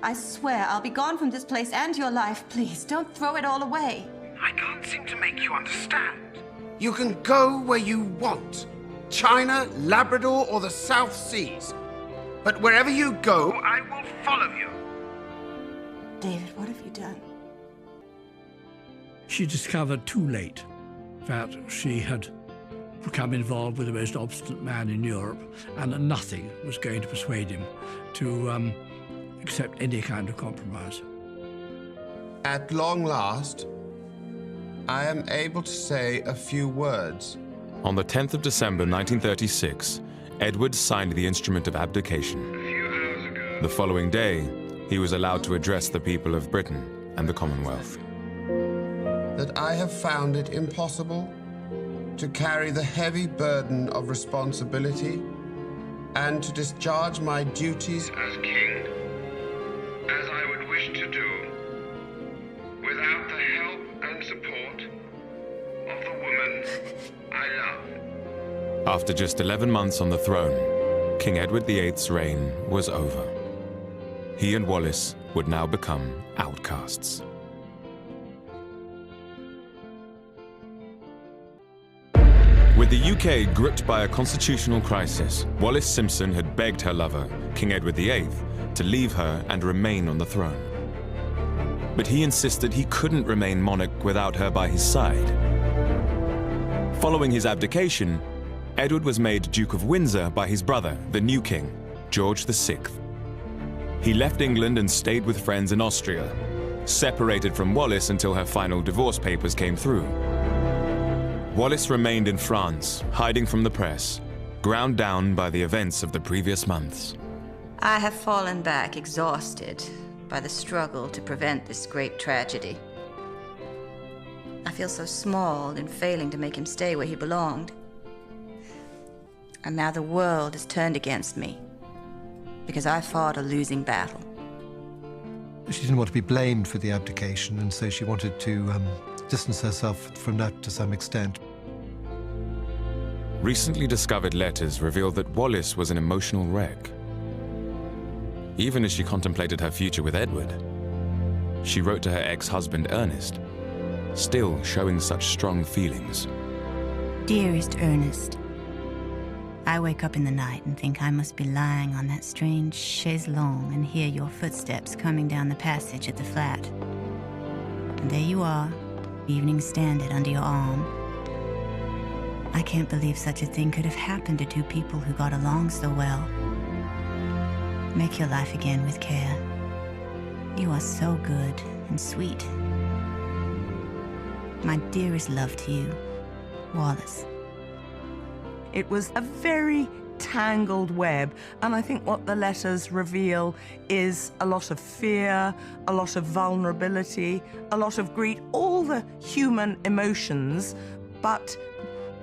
[SPEAKER 18] I swear, I'll be gone from this place and your life. Please, don't throw it all away.
[SPEAKER 8] I can't seem to make you understand. You can go where you want. China, Labrador, or the South Seas. But wherever you go, I will follow you.
[SPEAKER 18] David, what have you done?
[SPEAKER 5] She discovered too late that she had become involved with the most obstinate man in Europe, and that nothing was going to persuade him to accept any kind of compromise.
[SPEAKER 8] At long last, I am able to say a few words.
[SPEAKER 1] On the 10th of December 1936, Edward signed the instrument of abdication. The following day, he was allowed to address the people of Britain and the Commonwealth.
[SPEAKER 8] That I have found it impossible to carry the heavy burden of responsibility and to discharge my duties as king, as I would wish to do, without the help and support of the woman
[SPEAKER 20] woman I love.
[SPEAKER 1] After just 11 months on the throne, King Edward VIII's reign was over. He and Wallis would now become outcasts. With the UK gripped by a constitutional crisis, Wallis Simpson had begged her lover, King Edward VIII, to leave her and remain on the throne. But he insisted he couldn't remain monarch without her by his side. Following his abdication, Edward was made Duke of Windsor by his brother, the new king, George VI. He left England and stayed with friends in Austria, separated from Wallis until her final divorce papers came through. Wallis remained in France, hiding from the press, ground down by the events of the previous months.
[SPEAKER 19] I have fallen back exhausted by the struggle to prevent this great tragedy. I feel so small in failing to make him stay where he belonged. And now the world is turned against me because I fought a losing battle.
[SPEAKER 13] She didn't want to be blamed for the abdication, and so she wanted to distance herself from that to some extent.
[SPEAKER 1] Recently discovered letters revealed that Wallis was an emotional wreck. Even as she contemplated her future with Edward, she wrote to her ex-husband Ernest, still showing such strong feelings.
[SPEAKER 12] Dearest Ernest, I wake up in the night and think I must be lying on that strange chaise longue and hear your footsteps coming down the passage at the flat. And there you are, Evening Standard under your arm. I can't believe such a thing could have happened to two people who got along so well. Make your life again with care. You are so good and sweet. My dearest love to you, Wallis.
[SPEAKER 9] It was a very tangled web, and I think what the letters reveal is a lot of fear, a lot of vulnerability, a lot of greed, all the human emotions, but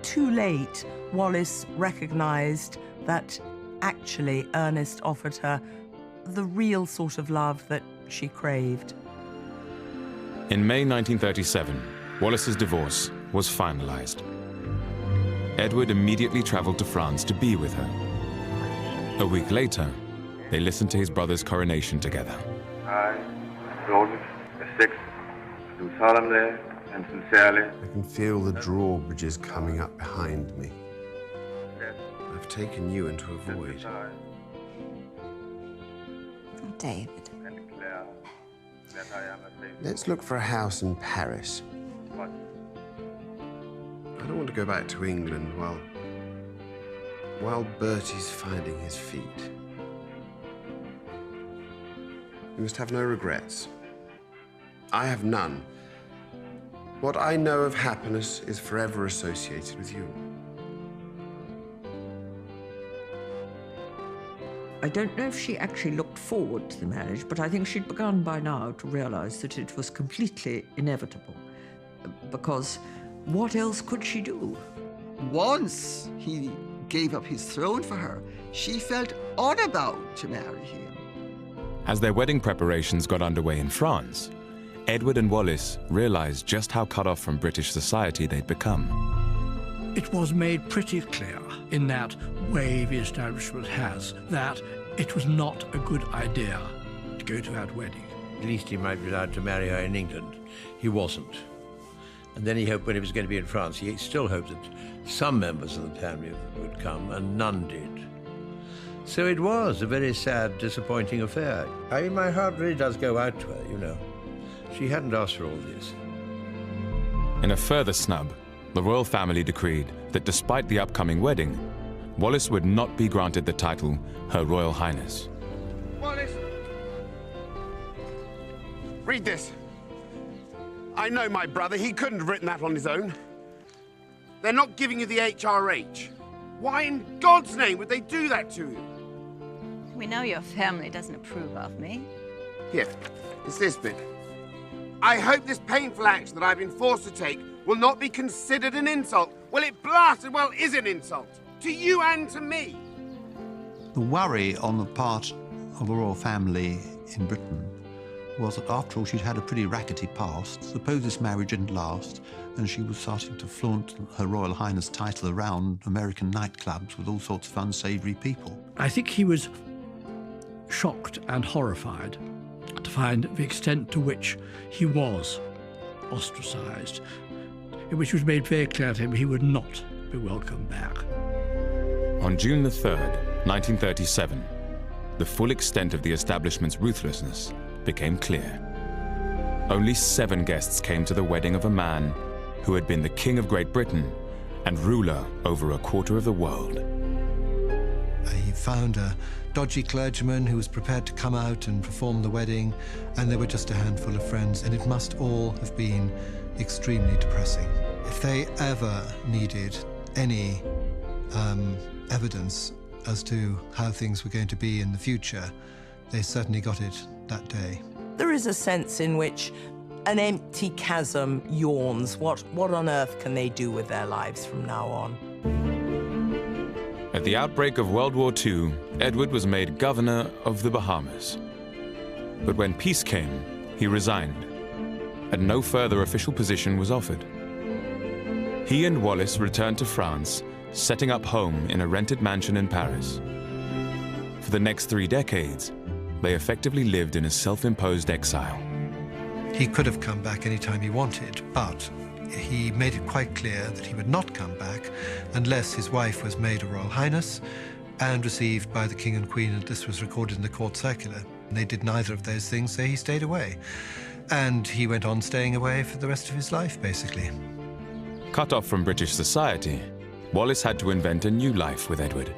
[SPEAKER 9] too late, Wallis recognized that actually Ernest offered her the real sort of love that she craved.
[SPEAKER 1] In May 1937, Wallis's divorce was finalized. Edward immediately traveled to France to be with her. A week later, they listened to his brother's coronation together.
[SPEAKER 20] I, George VI, do solemnly and sincerely.
[SPEAKER 8] I can feel the drawbridges coming up behind me. I've taken you into a void.
[SPEAKER 19] David.
[SPEAKER 8] Let's look for a house in Paris. I don't want to go back to England while Bertie's finding his feet. You must have no regrets. I have none. What I know of happiness is forever associated with you.
[SPEAKER 4] I don't know if she actually looked forward to the marriage, but I think she'd begun by now to realize that it was completely inevitable. Because what else could she do?
[SPEAKER 7] Once he gave up his throne for her, she felt unbound to marry him.
[SPEAKER 1] As their wedding preparations got underway in France, Edward and Wallis realized just how cut off from British society they'd become.
[SPEAKER 5] It was made pretty clear in that way the establishment has that it was not a good idea to go to that wedding.
[SPEAKER 17] At least he might be allowed to marry her in England. He wasn't. And then he hoped when he was going to be in France, he still hoped that some members of the family would come, and none did. So it was a very sad, disappointing affair. I mean, my heart really does go out to her, you know. She hadn't asked for all this.
[SPEAKER 1] In a further snub, the royal family decreed that despite the upcoming wedding, Wallis would not be granted the title Her Royal Highness.
[SPEAKER 8] Wallis! Read this. I know my brother. He couldn't have written that on his own. They're not giving you the HRH. Why in God's name would they do that to you?
[SPEAKER 12] We know your family doesn't approve of me.
[SPEAKER 8] Here, it's this bit. I hope this painful action that I've been forced to take will not be considered an insult. Well, it blasted well is an insult. To you and to me.
[SPEAKER 13] The worry on the part of the royal family in Britain was that after all she'd had a pretty rackety past. Suppose this marriage didn't last, and she was starting to flaunt Her Royal Highness title around American nightclubs with all sorts of unsavoury people.
[SPEAKER 5] I think he was shocked and horrified to find the extent to which he was ostracised, in which it was made very clear to him he would not be welcome back.
[SPEAKER 1] On June the 3rd, 1937, the full extent of the establishment's ruthlessness became clear. Only 7 guests came to the wedding of a man who had been the King of Great Britain and ruler over a quarter of the world.
[SPEAKER 13] He found a dodgy clergyman who was prepared to come out and perform the wedding, and there were just a handful of friends, and it must all have been extremely depressing. If they ever needed any evidence as to how things were going to be in the future, they certainly got it that day.
[SPEAKER 9] There is a sense in which an empty chasm yawns. What on earth can they do with their lives from now on?
[SPEAKER 1] At the outbreak of World War II, Edward was made governor of the Bahamas. But when peace came, he resigned, and no further official position was offered. He and Wallis returned to France, setting up home in a rented mansion in Paris. For the next 3 decades, they effectively lived in a self-imposed exile.
[SPEAKER 13] He could have come back any time he wanted, but he made it quite clear that he would not come back unless his wife was made a Royal Highness and received by the King and Queen, and this was recorded in the court circular. And they did neither of those things, so he stayed away. And he went on staying away for the rest of his life, basically.
[SPEAKER 1] Cut off from British society, Wallis had to invent a new life with Edward.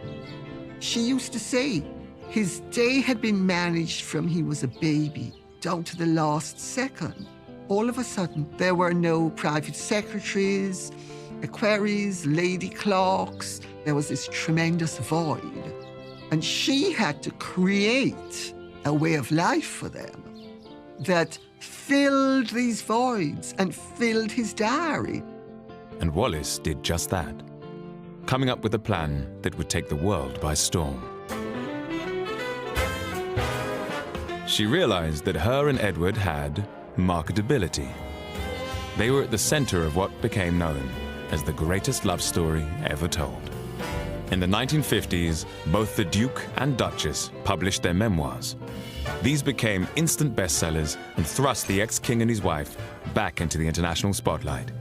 [SPEAKER 7] She used to say his day had been managed from he was a baby down to the last second. All of a sudden, there were no private secretaries, equerries, lady clerks. There was this tremendous void. And she had to create a way of life for them that filled these voids and filled his diary.
[SPEAKER 1] And Wallis did just that, coming up with a plan that would take the world by storm. She realized that her and Edward had marketability. They were at the center of what became known as the greatest love story ever told. In the 1950s, both the Duke and Duchess published their memoirs. These became instant bestsellers and thrust the ex-king and his wife back into the international spotlight.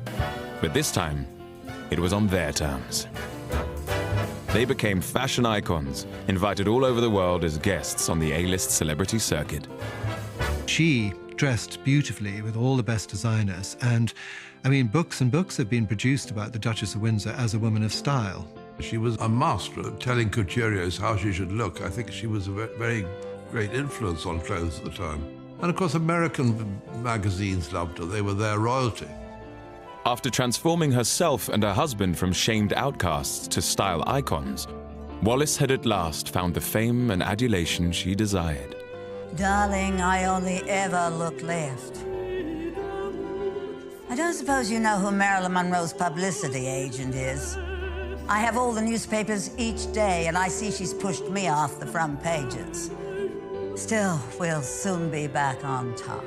[SPEAKER 1] But this time, it was on their terms. They became fashion icons, invited all over the world as guests on the A-list celebrity circuit.
[SPEAKER 13] She dressed beautifully with all the best designers, and I mean, books and books have been produced about the Duchess of Windsor as a woman of style.
[SPEAKER 17] She was a master of telling couturiers how she should look. I think she was a very great influence on clothes at the time. And of course, American magazines loved her. They were their royalty.
[SPEAKER 1] After transforming herself and her husband from shamed outcasts to style icons, Wallis had at last found the fame and adulation she desired.
[SPEAKER 10] Darling, I only ever look left. I don't suppose you know who Marilyn Monroe's publicity agent is. I have all the newspapers each day, and I see she's pushed me off the front pages. Still, we'll soon be back on top.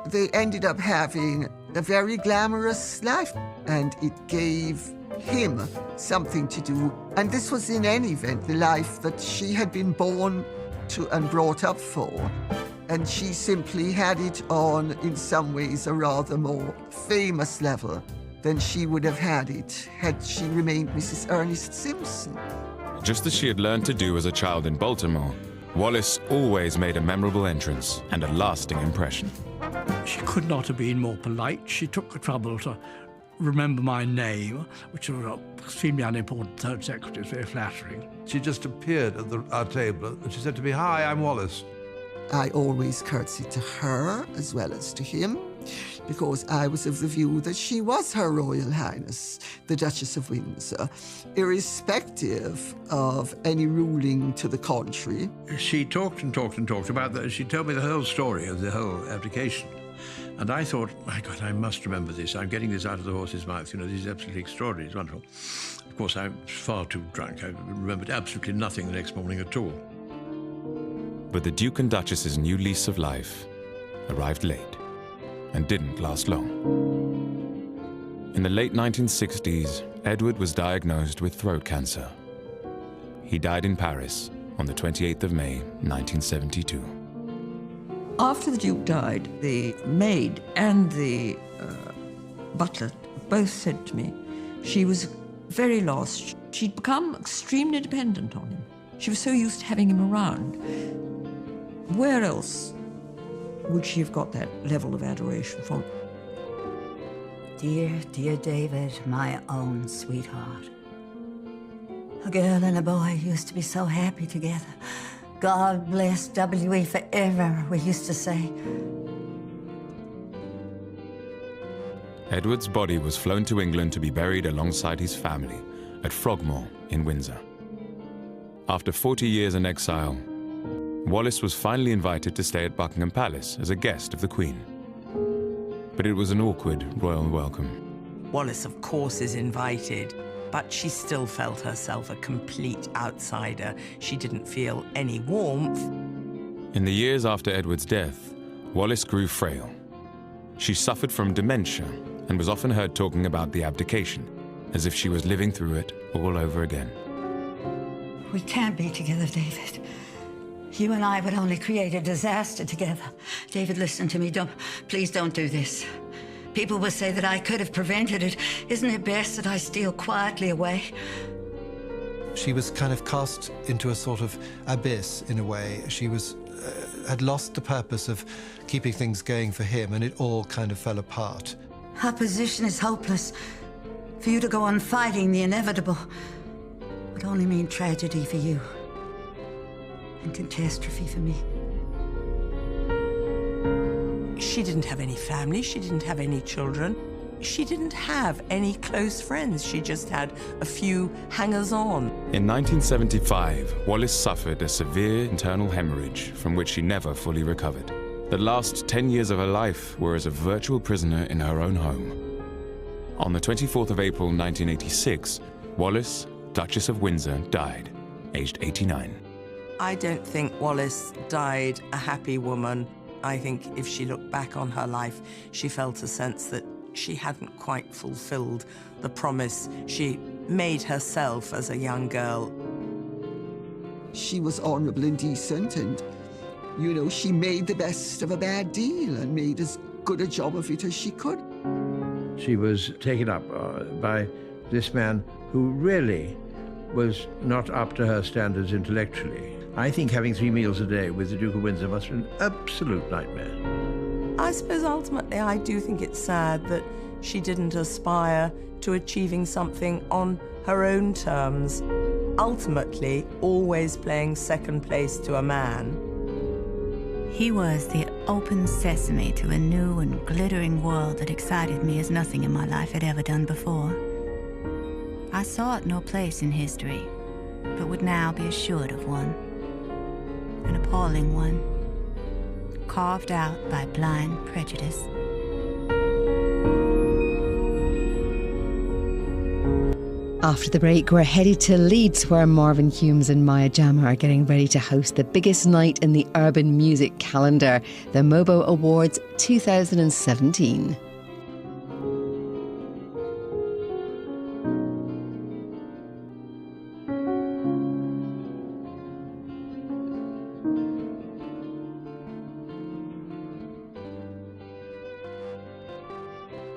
[SPEAKER 7] They ended up having a very glamorous life, and it gave him something to do. And this was, in any event, the life that she had been born to and brought up for. And she simply had it on, in some ways, a rather more famous level than she would have had it had she remained Mrs. Ernest Simpson.
[SPEAKER 1] Just as she had learned to do as a child in Baltimore, Wallis always made a memorable entrance and a lasting impression.
[SPEAKER 5] She could not have been more polite. She took the trouble to remember my name, which was an extremely unimportant third secretary. It's very flattering.
[SPEAKER 17] She just appeared at our table and she said to me, "Hi, I'm Wallis."
[SPEAKER 7] I always curtsied to her as well as to him, because I was of the view that she was Her Royal Highness, the Duchess of Windsor, irrespective of any ruling to the contrary.
[SPEAKER 17] She talked and talked and talked about that. She told me the whole story of the whole application. And I thought, my God, I must remember this. I'm getting this out of the horse's mouth. You know, this is absolutely extraordinary. It's wonderful. Of course, I was far too drunk. I remembered absolutely nothing the next morning at all.
[SPEAKER 1] But the Duke and Duchess's new lease of life arrived late. and didn't last long. In the late 1960s, Edward was diagnosed with throat cancer. He died in Paris on the 28th of May, 1972.
[SPEAKER 4] After the Duke died, the maid and the butler both said to me she was very lost. She'd become extremely dependent on him. She was so used to having him around. Where else would she have got that level of adoration from?
[SPEAKER 10] Dear, dear David, my own sweetheart. A girl and a boy used to be so happy together. God bless W.E. forever, we used to say.
[SPEAKER 1] Edward's body was flown to England to be buried alongside his family at Frogmore in Windsor. After 40 years in exile, Wallis was finally invited to stay at Buckingham Palace as a guest of the Queen. But it was an awkward royal welcome.
[SPEAKER 9] Wallis, of course, is invited, but she still felt herself a complete outsider. She didn't feel any warmth.
[SPEAKER 1] In the years after Edward's death, Wallis grew frail. She suffered from dementia and was often heard talking about the abdication, as if she was living through it all over again.
[SPEAKER 10] We can't be together, David. You and I would only create a disaster together. David, listen to me. Please don't do this. People will say that I could have prevented it. Isn't it best that I steal quietly away?
[SPEAKER 13] She was kind of cast into a sort of abyss in a way. She was had lost the purpose of keeping things going for him, and it all kind of fell apart.
[SPEAKER 10] Our position is hopeless. For you to go on fighting the inevitable would only mean tragedy for you and catastrophe for me.
[SPEAKER 9] She didn't have any family, she didn't have any children, she didn't have any close friends, she just had a few hangers-on.
[SPEAKER 1] In 1975, Wallis suffered a severe internal hemorrhage from which she never fully recovered. The last 10 years of her life were as a virtual prisoner in her own home. On the 24th of April 1986, Wallis, Duchess of Windsor, died, aged 89.
[SPEAKER 9] I don't think Wallis died a happy woman. I think if she looked back on her life, she felt a sense that she hadn't quite fulfilled the promise she made herself as a young girl.
[SPEAKER 7] She was honourable and decent, and, you know, she made the best of a bad deal and made as good a job of it as she could.
[SPEAKER 17] She was taken up by this man who really was not up to her standards intellectually. I think having 3 meals a day with the Duke of Windsor must have been an absolute nightmare.
[SPEAKER 9] I suppose ultimately I do think it's sad that she didn't aspire to achieving something on her own terms, ultimately always playing second place to a man.
[SPEAKER 12] He was the open sesame to a new and glittering world that excited me as nothing in my life had ever done before. I sought no place in history, but would now be assured of one. An appalling one, carved out by blind prejudice.
[SPEAKER 3] After the break, we're headed to Leeds, where Marvin Humes and Maya Jama are getting ready to host the biggest night in the urban music calendar, the Mobo Awards 2017.